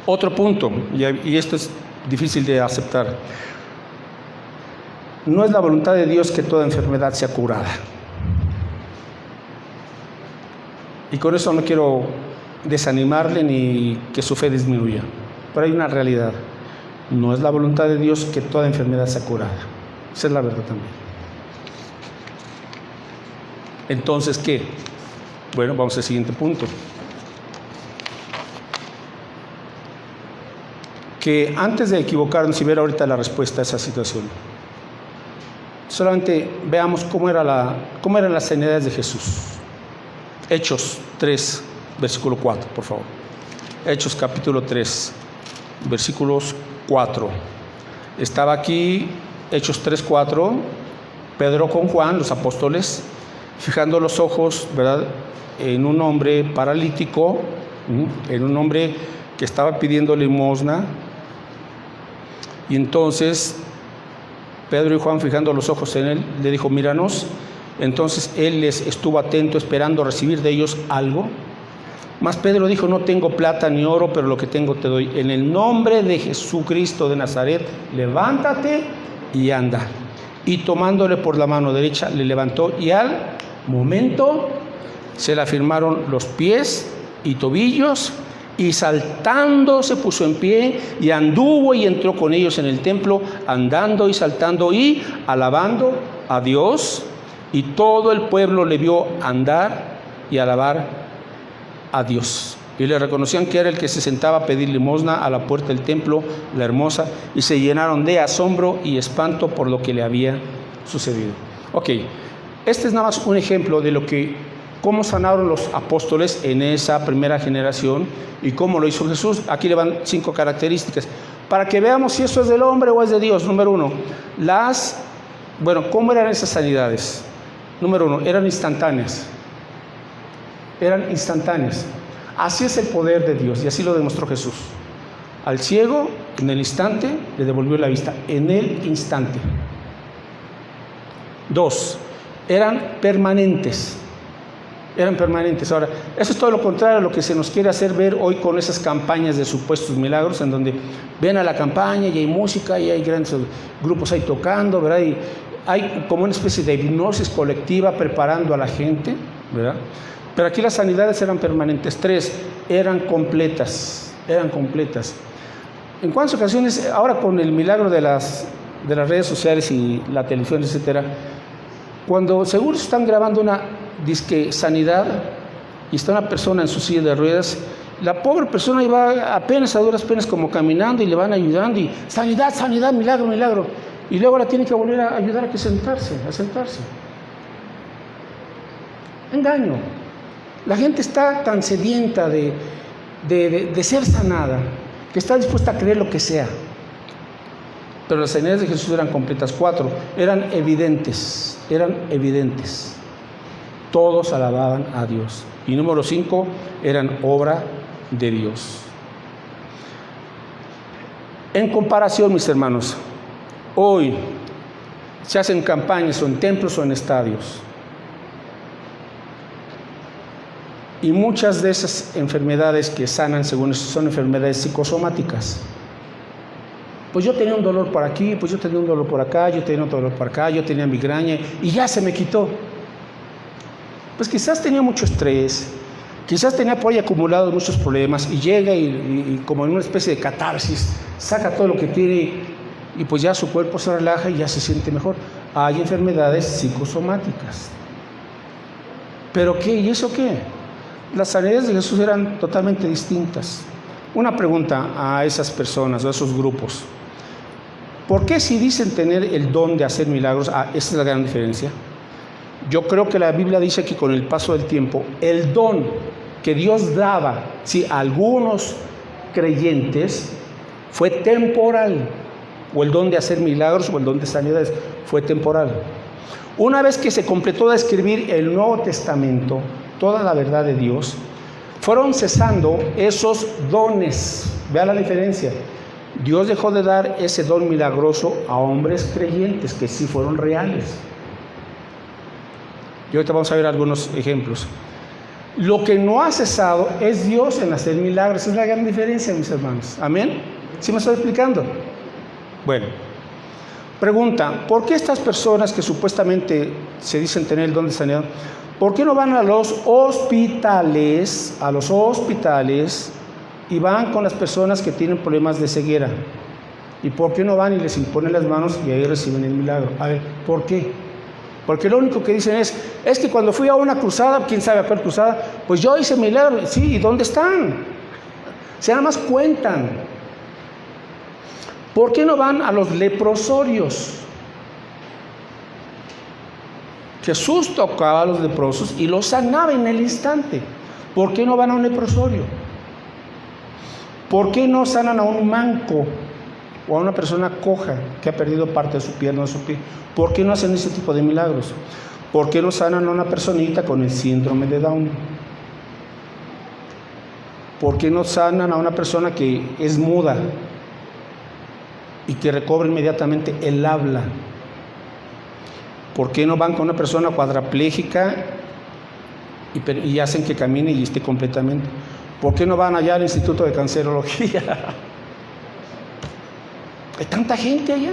Speaker 1: Otro punto, y esto es difícil de aceptar. No es la voluntad de Dios que toda enfermedad sea curada. Y con eso no quiero desanimarle ni que su fe disminuya. Pero hay una realidad. No es la voluntad de Dios que toda enfermedad sea curada. Esa es la verdad también. Entonces, ¿qué? Bueno, vamos al siguiente punto. Que antes de equivocarnos y ver ahorita la respuesta a esa situación, solamente veamos cómo eran las sanidades de Jesús. Hechos 3, versículo 4, por favor. Hechos capítulo 3, versículos 4. Estaba aquí, Hechos 3, 4, Pedro con Juan, los apóstoles, fijando los ojos, ¿verdad?, en un hombre paralítico, en un hombre que estaba pidiendo limosna. Y entonces Pedro y Juan, fijando los ojos en él, le dijo: míranos. Entonces él les estuvo atento, esperando recibir de ellos algo. Mas Pedro dijo: no tengo plata ni oro, pero lo que tengo te doy. En el nombre de Jesucristo de Nazaret, levántate y anda. Y tomándole por la mano derecha, le levantó, y al momento se le afirmaron los pies y tobillos, y saltando se puso en pie y anduvo y entró con ellos en el templo, andando y saltando y alabando a Dios. Y todo el pueblo le vio andar y alabar a Dios. Y le reconocían que era el que se sentaba a pedir limosna a la puerta del templo, la hermosa, y se llenaron de asombro y espanto por lo que le había sucedido. Ok, este es nada más un ejemplo de cómo sanaron los apóstoles en esa primera generación y cómo lo hizo Jesús. Aquí le van 5 características para que veamos si eso es del hombre o es de Dios. Número 1, ¿cómo eran esas sanidades? Número 1, eran instantáneas. Eran instantáneas. Así es el poder de Dios y así lo demostró Jesús. Al ciego, en el instante, le devolvió la vista. En el instante. 2, eran permanentes. Eran permanentes. Ahora, eso es todo lo contrario a lo que se nos quiere hacer ver hoy con esas campañas de supuestos milagros, en donde ven a la campaña y hay música y hay grandes grupos ahí tocando, ¿verdad? Y hay como una especie de hipnosis colectiva preparando a la gente, ¿verdad? Pero aquí las sanidades eran permanentes. 3, eran completas. Eran completas. En cuántas ocasiones, ahora con el milagro de las redes sociales y la televisión, etcétera, cuando seguro están grabando una disque sanidad y está una persona en su silla de ruedas, la pobre persona iba apenas a duras penas como caminando y le van ayudando y sanidad, sanidad, milagro, milagro, y luego la tienen que volver a ayudar a sentarse. Engaño. La gente está tan sedienta de ser sanada que está dispuesta a creer lo que sea. Pero las sanidades de Jesús eran completas. 4, eran evidentes. Todos alababan a Dios. Y número 5, eran obra de Dios. En comparación, mis hermanos, hoy se hacen campañas o en templos o en estadios. Y muchas de esas enfermedades que sanan, según eso, son enfermedades psicosomáticas. Pues yo tenía un dolor por aquí, pues yo tenía un dolor por acá, yo tenía otro dolor por acá, yo tenía migraña y ya se me quitó. Pues quizás tenía mucho estrés, quizás tenía por ahí acumulados muchos problemas y llega y como en una especie de catarsis, saca todo lo que tiene y pues ya su cuerpo se relaja y ya se siente mejor. Hay enfermedades psicosomáticas. ¿Pero qué? ¿Y eso qué? Las sanidades de Jesús eran totalmente distintas. Una pregunta a esas personas o a esos grupos. ¿Por qué si dicen tener el don de hacer milagros? Esa es la gran diferencia. Yo creo que la Biblia dice que con el paso del tiempo, el don que Dios daba, a algunos creyentes, fue temporal. O el don de hacer milagros o el don de sanidades fue temporal. Una vez que se completó de escribir el Nuevo Testamento, toda la verdad de Dios, fueron cesando esos dones. Vea la diferencia. Dios dejó de dar ese don milagroso a hombres creyentes que sí fueron reales. Y ahorita vamos a ver algunos ejemplos. Lo que no ha cesado es Dios en hacer milagros. Esa es la gran diferencia, mis hermanos. ¿Amén? ¿Sí me estoy explicando? Bueno, pregunta, ¿por qué estas personas que supuestamente se dicen tener el don de sanidad, por qué no van a los hospitales, y van con las personas que tienen problemas de ceguera? ¿Y por qué no van y les imponen las manos y ahí reciben el milagro? A ver, ¿por qué? Porque lo único que dicen es que cuando fui a una cruzada, quién sabe a cuál cruzada, pues yo hice milagro. Sí, ¿y dónde están? Se nada más cuentan. ¿Por qué no van a los leprosorios? Jesús tocaba a los leprosos y los sanaba en el instante. ¿Por qué no van a un leprosorio? ¿Por qué no sanan a un manco o a una persona coja que ha perdido parte de su pierna o de su pie? ¿Por qué no hacen ese tipo de milagros? ¿Por qué no sanan a una personita con el síndrome de Down? ¿Por qué no sanan a una persona que es muda y que recobra inmediatamente el habla? ¿Por qué no van con una persona cuadraplégica y hacen que camine y esté completamente? ¿Por qué no van allá al Instituto de Cancerología? Hay tanta gente allá.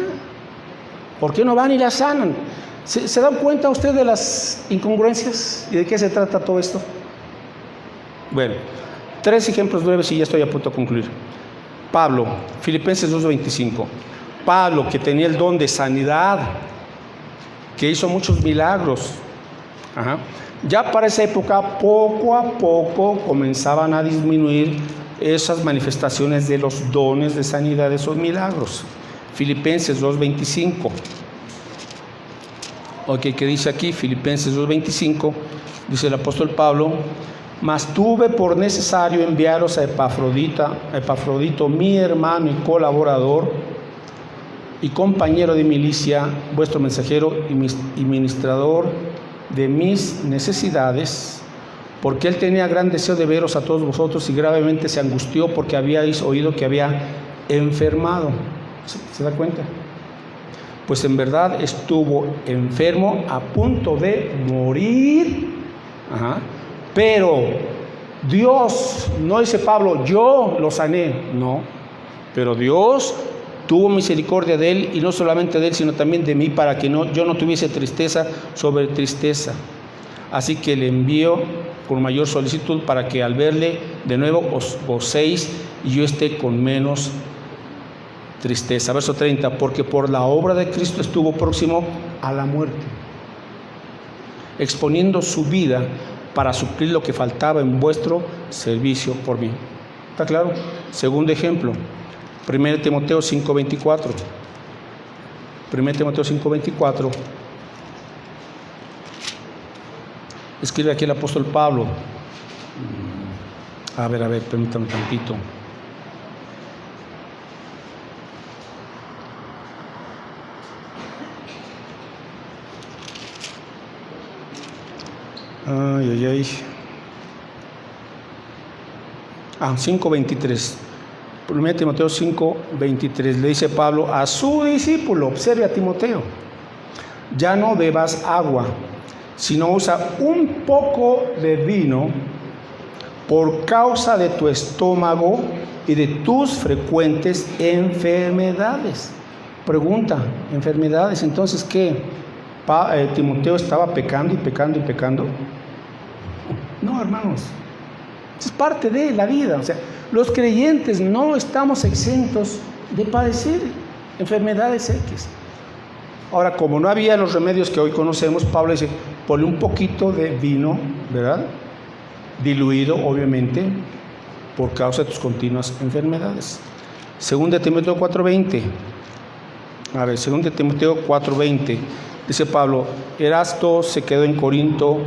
Speaker 1: ¿Por qué no van y la sanan? ¿Se dan cuenta usted de las incongruencias y de qué se trata todo esto? Bueno, 3 ejemplos breves y ya estoy a punto de concluir. Pablo, Filipenses 2:25. Pablo, que tenía el don de sanidad, que hizo muchos milagros. Ya para esa época, poco a poco comenzaban a disminuir esas manifestaciones de los dones de sanidad, de esos milagros. Filipenses 2:25. ¿Qué dice aquí? Filipenses 2:25, dice el apóstol Pablo: mas tuve por necesario enviaros a Epafrodito, mi hermano y colaborador y compañero de milicia, vuestro mensajero y ministrador de mis necesidades, porque él tenía gran deseo de veros a todos vosotros y gravemente se angustió porque habíais oído que había enfermado. ¿Se da cuenta? Pues en verdad estuvo enfermo a punto de morir. Pero Dios, no dice Pablo, yo lo sané, no, pero Dios tuvo misericordia de él, y no solamente de él, sino también de mí, para que yo no tuviese tristeza sobre tristeza. Así que le envío con mayor solicitud, para que al verle de nuevo os gocéis y yo esté con menos tristeza. Verso 30, porque por la obra de Cristo estuvo próximo a la muerte, exponiendo su vida para suplir lo que faltaba en vuestro servicio por mí. ¿Está claro? Segundo ejemplo, 1 Timoteo 5:24. 1 Timoteo 5:24. Escribe aquí el apóstol Pablo. A ver, permítame un tantito. Ay. 5:23. 1 Timoteo 5:23. Le dice Pablo a su discípulo, observe a Timoteo: ya no bebas agua, sino usa un poco de vino por causa de tu estómago y de tus frecuentes enfermedades. Pregunta, ¿enfermedades? Entonces, ¿qué? ¿Timoteo estaba pecando y pecando? No, hermanos, es parte de la vida. O sea, los creyentes no estamos exentos de padecer enfermedades X. Ahora, como no había los remedios que hoy conocemos, Pablo dice, ponle un poquito de vino, ¿verdad? Diluido, obviamente, por causa de tus continuas enfermedades. 2 Timoteo 4:20. A ver, 2 Timoteo 4:20. Dice Pablo, Erasto se quedó en Corinto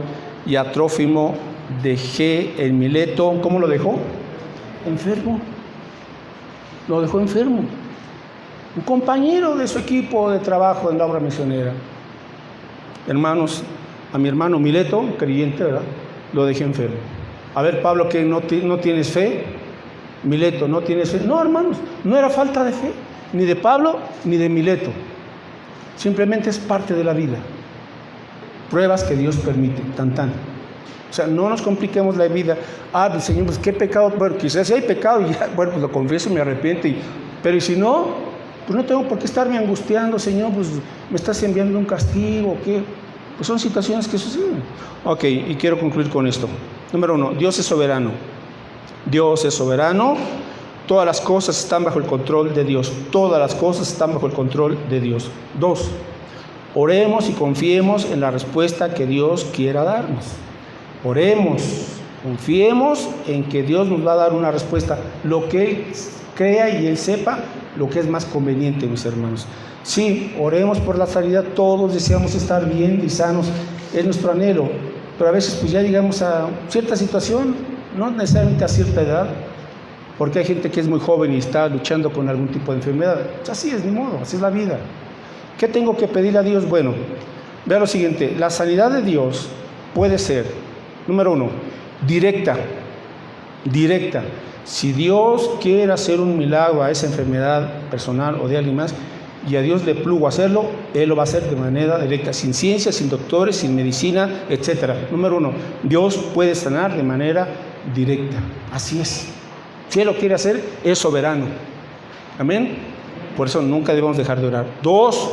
Speaker 1: y a Trófimo dejé en Mileto. ¿Cómo lo dejó? Enfermo. Lo dejó enfermo. Un compañero de su equipo de trabajo en la obra misionera. Hermanos, a mi hermano Mileto, creyente, ¿verdad? Lo dejé enfermo. A ver, Pablo, ¿que no tienes fe? Mileto, ¿no tienes fe? No, hermanos, no era falta de fe, ni de Pablo, ni de Mileto. Simplemente es parte de la vida. Pruebas que Dios permite, tan. O sea, no nos compliquemos la vida. Pues, Señor, pues qué pecado. Bueno, quizás si hay pecado, ya, bueno, pues lo confieso, me arrepiento. Pero y si no, pues no tengo por qué estarme angustiando, Señor, pues me estás enviando un castigo, ¿qué? Pues son situaciones que suceden. Ok, y quiero concluir con esto. Número 1, Dios es soberano. Dios es soberano. Todas las cosas están bajo el control de Dios. Todas las cosas están bajo el control de Dios. 2, oremos y confiemos en la respuesta que Dios quiera darnos. Oremos, confiemos en que Dios nos va a dar una respuesta, lo que Él crea y Él sepa lo que es más conveniente, mis hermanos. Sí, oremos por la sanidad, todos deseamos estar bien y sanos, es nuestro anhelo, pero a veces pues ya llegamos a cierta situación, no necesariamente a cierta edad, porque hay gente que es muy joven y está luchando con algún tipo de enfermedad. Así es, ni modo, así es la vida. ¿Qué tengo que pedir a Dios? Bueno, vea lo siguiente, la sanidad de Dios puede ser, número 1, directa. Si Dios quiere hacer un milagro a esa enfermedad personal o de alguien más, y a Dios le plugo hacerlo, Él lo va a hacer de manera directa, sin ciencia, sin doctores, sin medicina, etc. Número 1, Dios puede sanar de manera directa. Así es. Si Él lo quiere hacer, es soberano. Amén. Por eso nunca debemos dejar de orar. 2,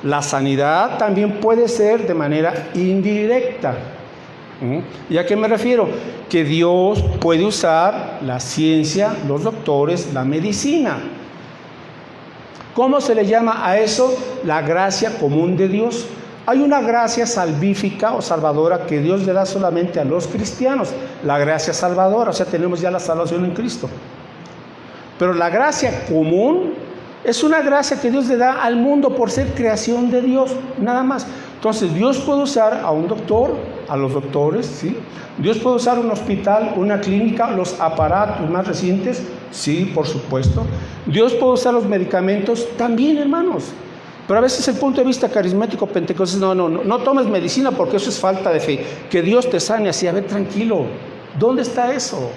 Speaker 1: la sanidad también puede ser de manera indirecta. ¿Y a qué me refiero? Que Dios puede usar la ciencia, los doctores, la medicina. ¿Cómo se le llama a eso? La gracia común de Dios. Hay una gracia salvífica o salvadora que Dios le da solamente a los cristianos. La gracia salvadora, o sea, tenemos ya la salvación en Cristo. Pero la gracia común es una gracia que Dios le da al mundo por ser creación de Dios, nada más. Entonces, Dios puede usar a un doctor, a los doctores, ¿sí? Dios puede usar un hospital, una clínica, los aparatos más recientes, sí, por supuesto. Dios puede usar los medicamentos también, hermanos. Pero a veces el punto de vista carismático pentecostés, no tomes medicina porque eso es falta de fe. Que Dios te sane así, a ver, tranquilo. ¿Dónde está eso?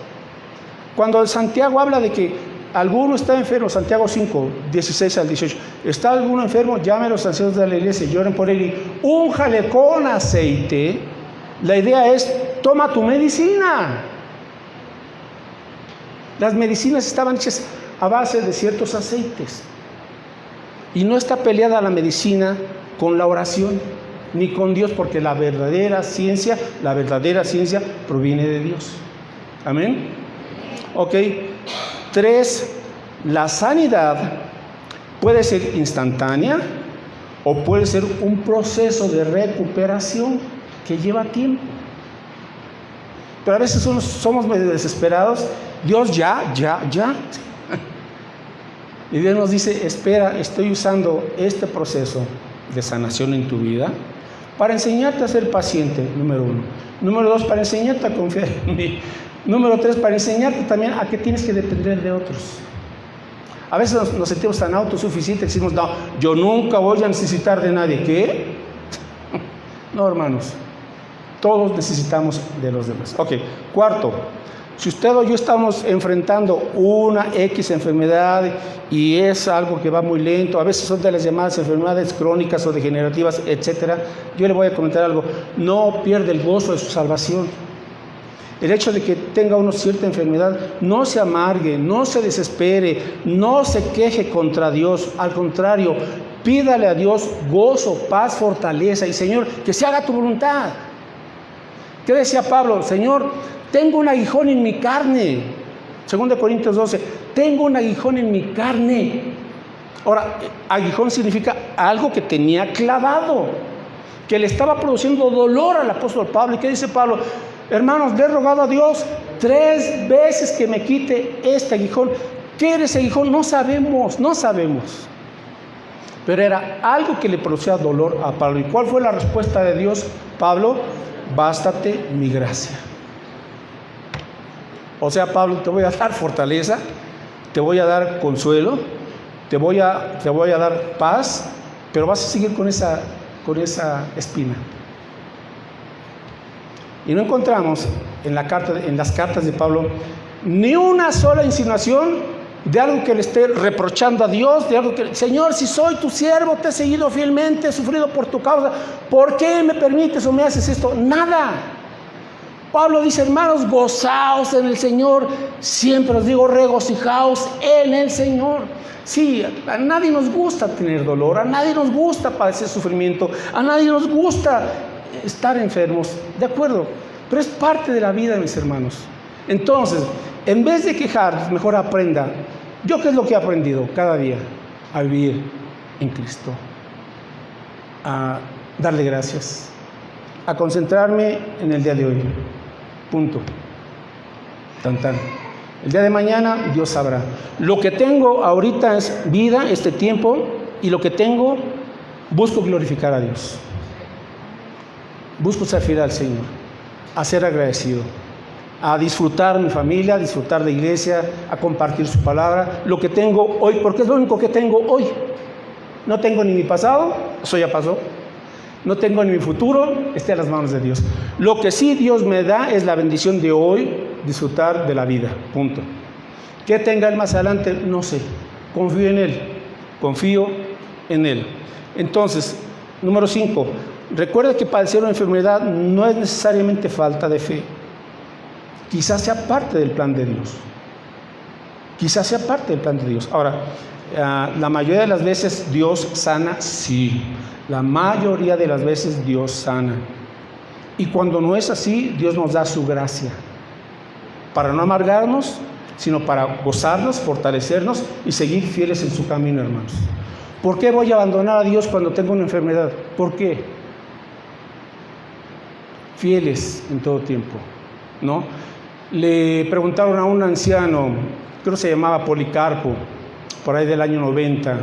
Speaker 1: Cuando Santiago habla de que alguno está enfermo, Santiago 5, 16 al 18, ¿está alguno enfermo? Llame a los ancianos de la iglesia, lloren por él y únjale con aceite. La idea es, toma tu medicina. Las medicinas estaban hechas a base de ciertos aceites. Y no está peleada la medicina con la oración, ni con Dios, porque la verdadera ciencia proviene de Dios. Amén. Ok. 3, la sanidad puede ser instantánea o puede ser un proceso de recuperación que lleva tiempo. Pero a veces somos medio desesperados. Dios ya. Y Dios nos dice, espera, estoy usando este proceso de sanación en tu vida para enseñarte a ser paciente, número 1. Número 2, para enseñarte a confiar en mí. Número 3, para enseñarte también a que tienes que depender de otros. A veces nos sentimos tan autosuficientes que decimos, no, yo nunca voy a necesitar de nadie. ¿Qué? No, hermanos, todos necesitamos de los demás. Ok, 4, si usted o yo estamos enfrentando una X enfermedad y es algo que va muy lento, a veces son de las llamadas enfermedades crónicas o degenerativas, etcétera, yo le voy a comentar algo, no pierde el gozo de su salvación. El hecho de que tenga uno cierta enfermedad, no se amargue, no se desespere, no se queje contra Dios, al contrario, pídale a Dios gozo, paz, fortaleza y Señor, que se haga tu voluntad. ¿Qué decía Pablo? Señor, tengo un aguijón en mi carne. 2 Corintios 12, tengo un aguijón en mi carne. Ahora, aguijón significa algo que tenía clavado, que le estaba produciendo dolor al apóstol Pablo. ¿Y qué dice Pablo? Hermanos, le he rogado a Dios 3 veces que me quite este aguijón. ¿Qué era ese aguijón? No sabemos. Pero era algo que le producía dolor a Pablo. ¿Y cuál fue la respuesta de Dios? Pablo, bástate mi gracia. O sea, Pablo, te voy a dar fortaleza, te voy a dar consuelo, te voy a dar paz, pero vas a seguir con esa espina. Y no encontramos en las cartas de Pablo ni una sola insinuación de algo que le esté reprochando a Dios, de algo que, Señor, si soy tu siervo, te he seguido fielmente, he sufrido por tu causa, ¿por qué me permites o me haces esto? Nada. Pablo dice, hermanos, gozaos en el Señor, siempre os digo, regocijaos en el Señor. Sí, a nadie nos gusta tener dolor, a nadie nos gusta padecer sufrimiento, a nadie nos gusta estar enfermos, de acuerdo, pero es parte de la vida, mis hermanos. Entonces, en vez de quejar, mejor aprenda. ¿Yo qué es lo que he aprendido cada día? A vivir en Cristo, a darle gracias, a concentrarme en el día de hoy. Punto. Tan. El día de mañana Dios sabrá. Lo que tengo ahorita es vida, este tiempo, y lo que tengo, busco glorificar a Dios. Busco ser fiel al Señor, a ser agradecido, a disfrutar mi familia, a disfrutar la iglesia, a compartir su palabra. Lo que tengo hoy, porque es lo único que tengo hoy. No tengo ni mi pasado, eso ya pasó. No tengo ni mi futuro, esté a las manos de Dios. Lo que sí Dios me da es la bendición de hoy, disfrutar de la vida, punto. ¿Qué tenga Él más adelante? No sé. Confío en Él. Entonces, número 5, recuerda que padecer una enfermedad no es necesariamente falta de fe. Quizás sea parte del plan de Dios. Ahora, la mayoría de las veces Dios sana, sí. La mayoría de las veces Dios sana. Y cuando no es así, Dios nos da su gracia. Para no amargarnos, sino para gozarnos, fortalecernos y seguir fieles en su camino, hermanos. ¿Por qué voy a abandonar a Dios cuando tengo una enfermedad? ¿Por qué? Fieles en todo tiempo, ¿no? Le preguntaron a un anciano, creo que se llamaba Policarpo, por ahí del año 90,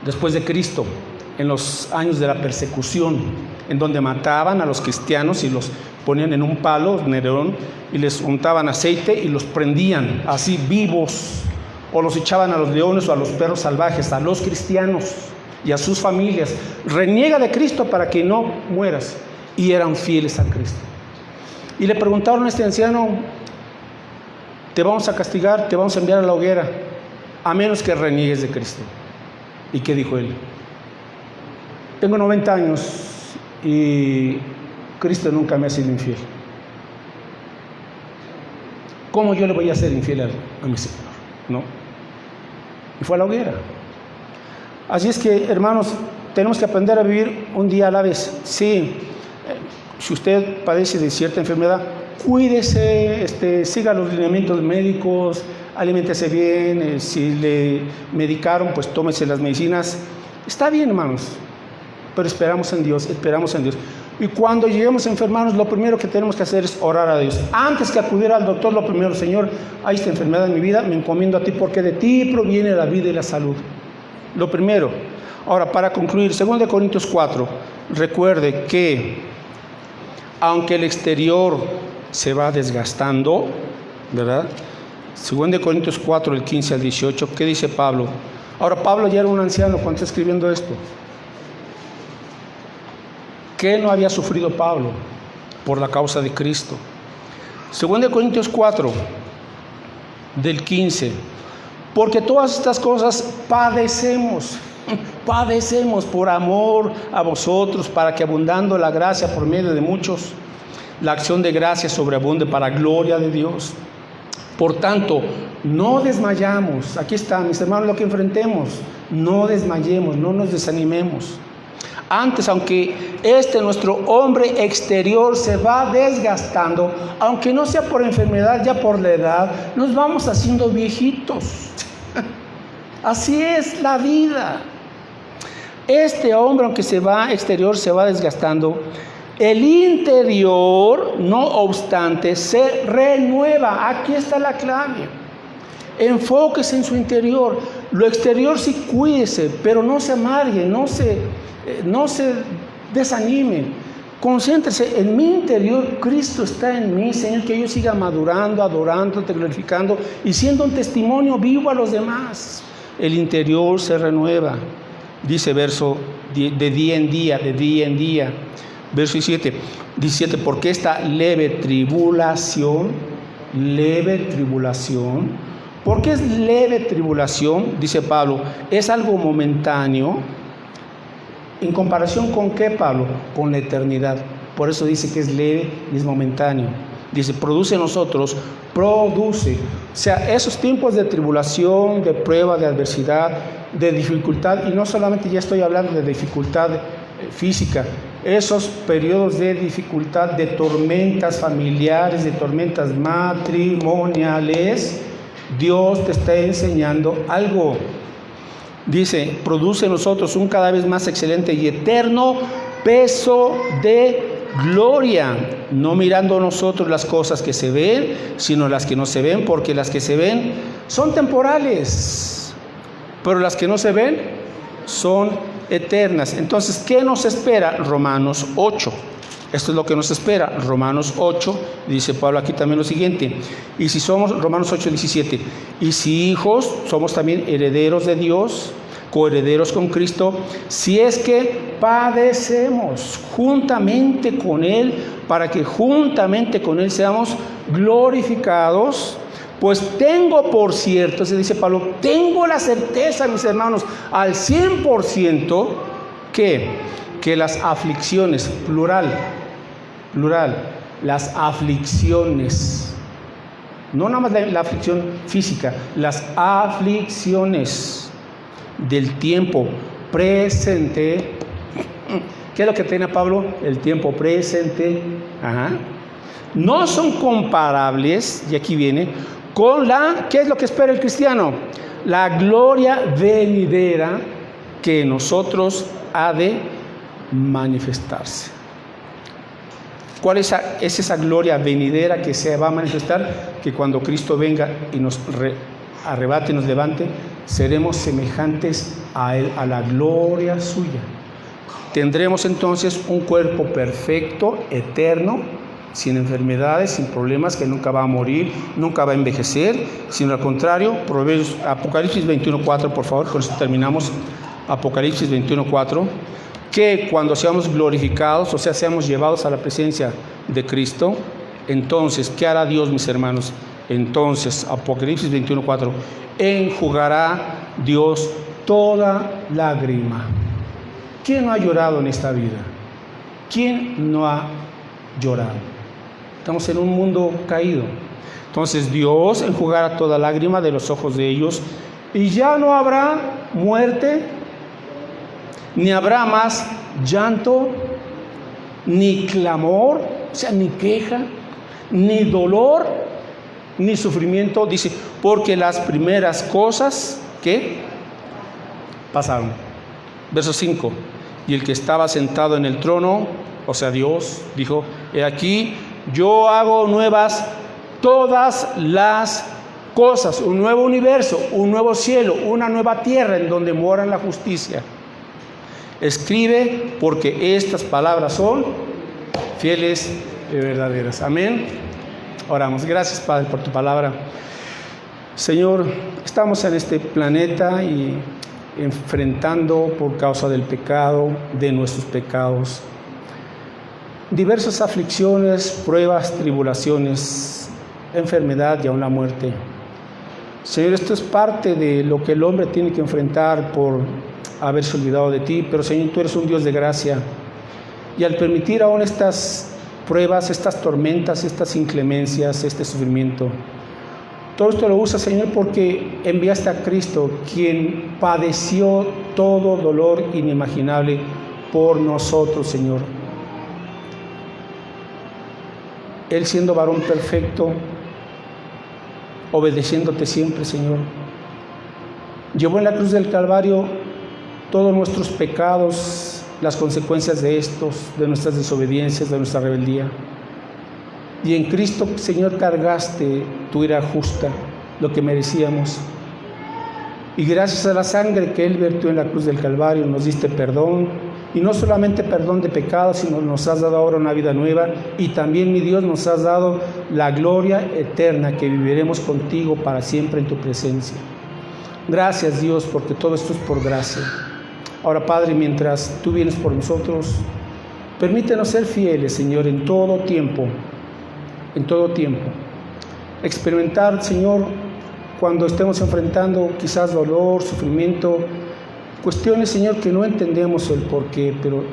Speaker 1: después de Cristo, en los años de la persecución, en donde mataban a los cristianos y los ponían en un palo, Nerón, y les untaban aceite y los prendían así vivos. o los echaban a los leones o a los perros salvajes, a los cristianos y a sus familias. Reniega de Cristo para que no mueras. Y eran fieles a Cristo. Y le preguntaron a este anciano: te vamos a castigar, te vamos a enviar a la hoguera, a menos que reniegues de Cristo. ¿Y qué dijo él? Tengo 90 años y Cristo nunca me ha sido infiel. ¿Cómo yo le voy a ser infiel a mi Señor? ¿No? Y fue a la hoguera. Así es que, hermanos, tenemos que aprender a vivir un día a la vez. Sí, si usted padece de cierta enfermedad, cuídese, siga los lineamientos médicos, aliméntese bien, si le medicaron, pues tómese las medicinas. Está bien, hermanos, pero esperamos en Dios. Y cuando lleguemos a enfermarnos, lo primero que tenemos que hacer es orar a Dios. Antes que acudir al doctor, lo primero: Señor, hay esta enfermedad en mi vida, me encomiendo a ti, porque de ti proviene la vida y la salud. Lo primero. Ahora, para concluir, 2 Corintios 4, recuerde que aunque el exterior se va desgastando, ¿verdad? 2 Corintios 4, el 15 al 18, ¿qué dice Pablo? Ahora, Pablo ya era un anciano cuando está escribiendo esto. ¿Qué no había sufrido Pablo por la causa de Cristo? 2 Corintios 4, del 15. Porque todas estas cosas padecemos por amor a vosotros, para que abundando la gracia por medio de muchos, la acción de gracia sobreabunde para gloria de Dios. Por tanto, no desmayamos. Aquí está, mis hermanos, lo que enfrentemos. No desmayemos, no nos desanimemos. Antes, aunque nuestro hombre exterior se va desgastando, aunque no sea por enfermedad, ya por la edad, nos vamos haciendo viejitos. Así es la vida. Este hombre, aunque exterior se va desgastando, el interior, no obstante, se renueva. Aquí está la clave. Enfóquese en su interior. Lo exterior sí, cuídese, pero no se amargue, no se desanime. Concéntrese en mi interior. Cristo está en mí, Señor, que yo siga madurando, adorándote, glorificando y siendo un testimonio vivo a los demás. El interior se renueva. Dice verso de día en día. Verso 17, porque esta leve tribulación, ¿por qué es leve tribulación? Dice Pablo, es algo momentáneo. ¿En comparación con qué, Pablo? Con la eternidad. Por eso dice que es leve y es momentáneo. Dice, produce en nosotros. O sea, esos tiempos de tribulación, de prueba, de adversidad, de dificultad, y no solamente ya estoy hablando de dificultad física, esos periodos de dificultad, de tormentas familiares, de tormentas matrimoniales, Dios te está enseñando algo. Dice, produce en nosotros un cada vez más excelente y eterno peso de gloria, no mirando nosotros las cosas que se ven, sino las que no se ven, porque las que se ven son temporales, pero las que no se ven son eternas. Entonces, ¿qué nos espera? Romanos 8. Esto es lo que nos espera. Romanos 8, dice Pablo aquí también lo siguiente. Y si somos, Romanos 8, 17, y si hijos, somos también herederos de Dios, coherederos con Cristo, si es que padecemos juntamente con Él, para que juntamente con Él seamos glorificados. Pues tengo por cierto, se dice Pablo, tengo la certeza, mis hermanos, al 100%, que las aflicciones, plural, las aflicciones, no nada más la aflicción física, las aflicciones del tiempo presente. ¿Qué es lo que tiene Pablo? El tiempo presente. No son comparables, y aquí viene, con ¿qué es lo que espera el cristiano? La gloria venidera que en nosotros ha de manifestarse. ¿Cuál es esa gloria venidera que se va a manifestar? Que cuando Cristo venga y nos arrebate y nos levante, seremos semejantes a Él, a la gloria suya. Tendremos entonces un cuerpo perfecto, eterno, sin enfermedades, sin problemas, que nunca va a morir, nunca va a envejecer, sino al contrario. Apocalipsis 21:4, por favor, con esto terminamos. Apocalipsis 21:4, que cuando seamos glorificados, o sea, seamos llevados a la presencia de Cristo, entonces, ¿qué hará Dios, mis hermanos? Entonces, Apocalipsis 21:4, enjugará Dios toda lágrima. ¿Quién no ha llorado en esta vida? ¿Quién no ha llorado? Estamos en un mundo caído. Entonces Dios enjugará toda lágrima de los ojos de ellos, y ya no habrá muerte, ni habrá más llanto, ni clamor, o sea, ni queja, ni dolor, ni sufrimiento. Dice, porque las primeras cosas, ¿qué? Pasaron. Verso 5. Y el que estaba sentado en el trono, o sea, Dios, dijo, he aquí, yo hago nuevas todas las cosas, un nuevo universo, un nuevo cielo, una nueva tierra en donde mora la justicia. Escribe, porque estas palabras son fieles y verdaderas. Amén. Oramos. Gracias, Padre, por tu palabra. Señor, estamos en este planeta y enfrentando, por causa del pecado, de nuestros pecados, diversas aflicciones, pruebas, tribulaciones, enfermedad y aún la muerte. Señor, esto es parte de lo que el hombre tiene que enfrentar por haberse olvidado de ti, pero Señor, tú eres un Dios de gracia, y al permitir aún estas pruebas, estas tormentas, estas inclemencias, este sufrimiento, todo esto lo usa, Señor, porque enviaste a Cristo, quien padeció todo dolor inimaginable por nosotros, Señor. Él, siendo varón perfecto, obedeciéndote siempre, Señor, llevó en la cruz del Calvario todos nuestros pecados, las consecuencias de estos, de nuestras desobediencias, de nuestra rebeldía. Y en Cristo, Señor, cargaste tu ira justa, lo que merecíamos. Y gracias a la sangre que Él vertió en la cruz del Calvario, nos diste perdón. Y no solamente perdón de pecados, sino nos has dado ahora una vida nueva. Y también, mi Dios, nos has dado la gloria eterna, que viviremos contigo para siempre en tu presencia. Gracias, Dios, porque todo esto es por gracia. Ahora, Padre, mientras tú vienes por nosotros, permítenos ser fieles, Señor, en todo tiempo. En todo tiempo. Experimentar, Señor, cuando estemos enfrentando quizás dolor, sufrimiento, cuestiones, Señor, que no entendemos el porqué, pero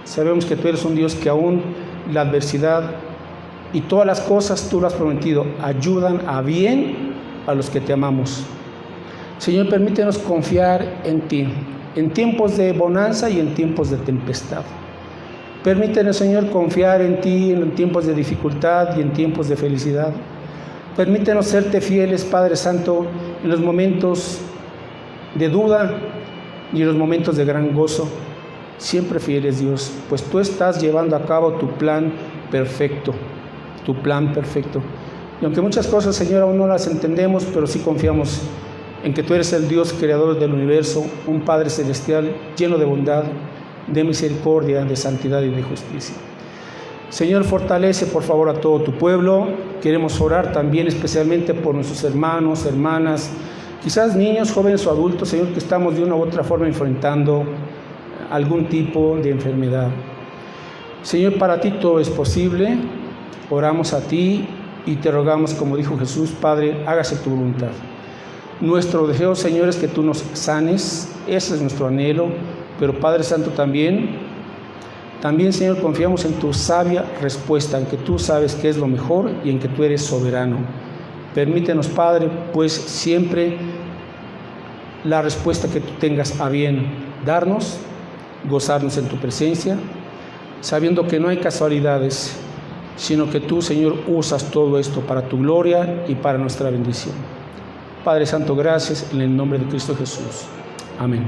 Speaker 1: sabemos que tú eres un Dios que aún la adversidad y todas las cosas tú lo has prometido, ayudan a bien a los que te amamos. Señor, permítenos confiar en ti, en tiempos de bonanza y en tiempos de tempestad. Permítenos, Señor, confiar en ti en tiempos de dificultad y en tiempos de felicidad. Permítenos serte fieles, Padre Santo, en los momentos de duda y en los momentos de gran gozo. Siempre fieles, Dios, pues tú estás llevando a cabo tu plan perfecto, tu plan perfecto. Y aunque muchas cosas, Señor, aún no las entendemos, pero sí confiamos en que tú eres el Dios creador del universo, un Padre celestial lleno de bondad, de misericordia, de santidad y de justicia. Señor, fortalece por favor a todo tu pueblo. Queremos orar también especialmente por nuestros hermanos, hermanas, quizás niños, jóvenes o adultos, Señor, que estamos de una u otra forma enfrentando algún tipo de enfermedad. Señor, para ti todo es posible. Oramos a ti y te rogamos, como dijo Jesús, Padre, hágase tu voluntad. Nuestro deseo, Señor, es que tú nos sanes. Ese es nuestro anhelo. Pero Padre Santo, también, Señor, confiamos en tu sabia respuesta, en que tú sabes qué es lo mejor y en que tú eres soberano. Permítenos, Padre, pues siempre la respuesta que tú tengas a bien darnos, gozarnos en tu presencia, sabiendo que no hay casualidades, sino que tú, Señor, usas todo esto para tu gloria y para nuestra bendición. Padre Santo, gracias en el nombre de Cristo Jesús. Amén.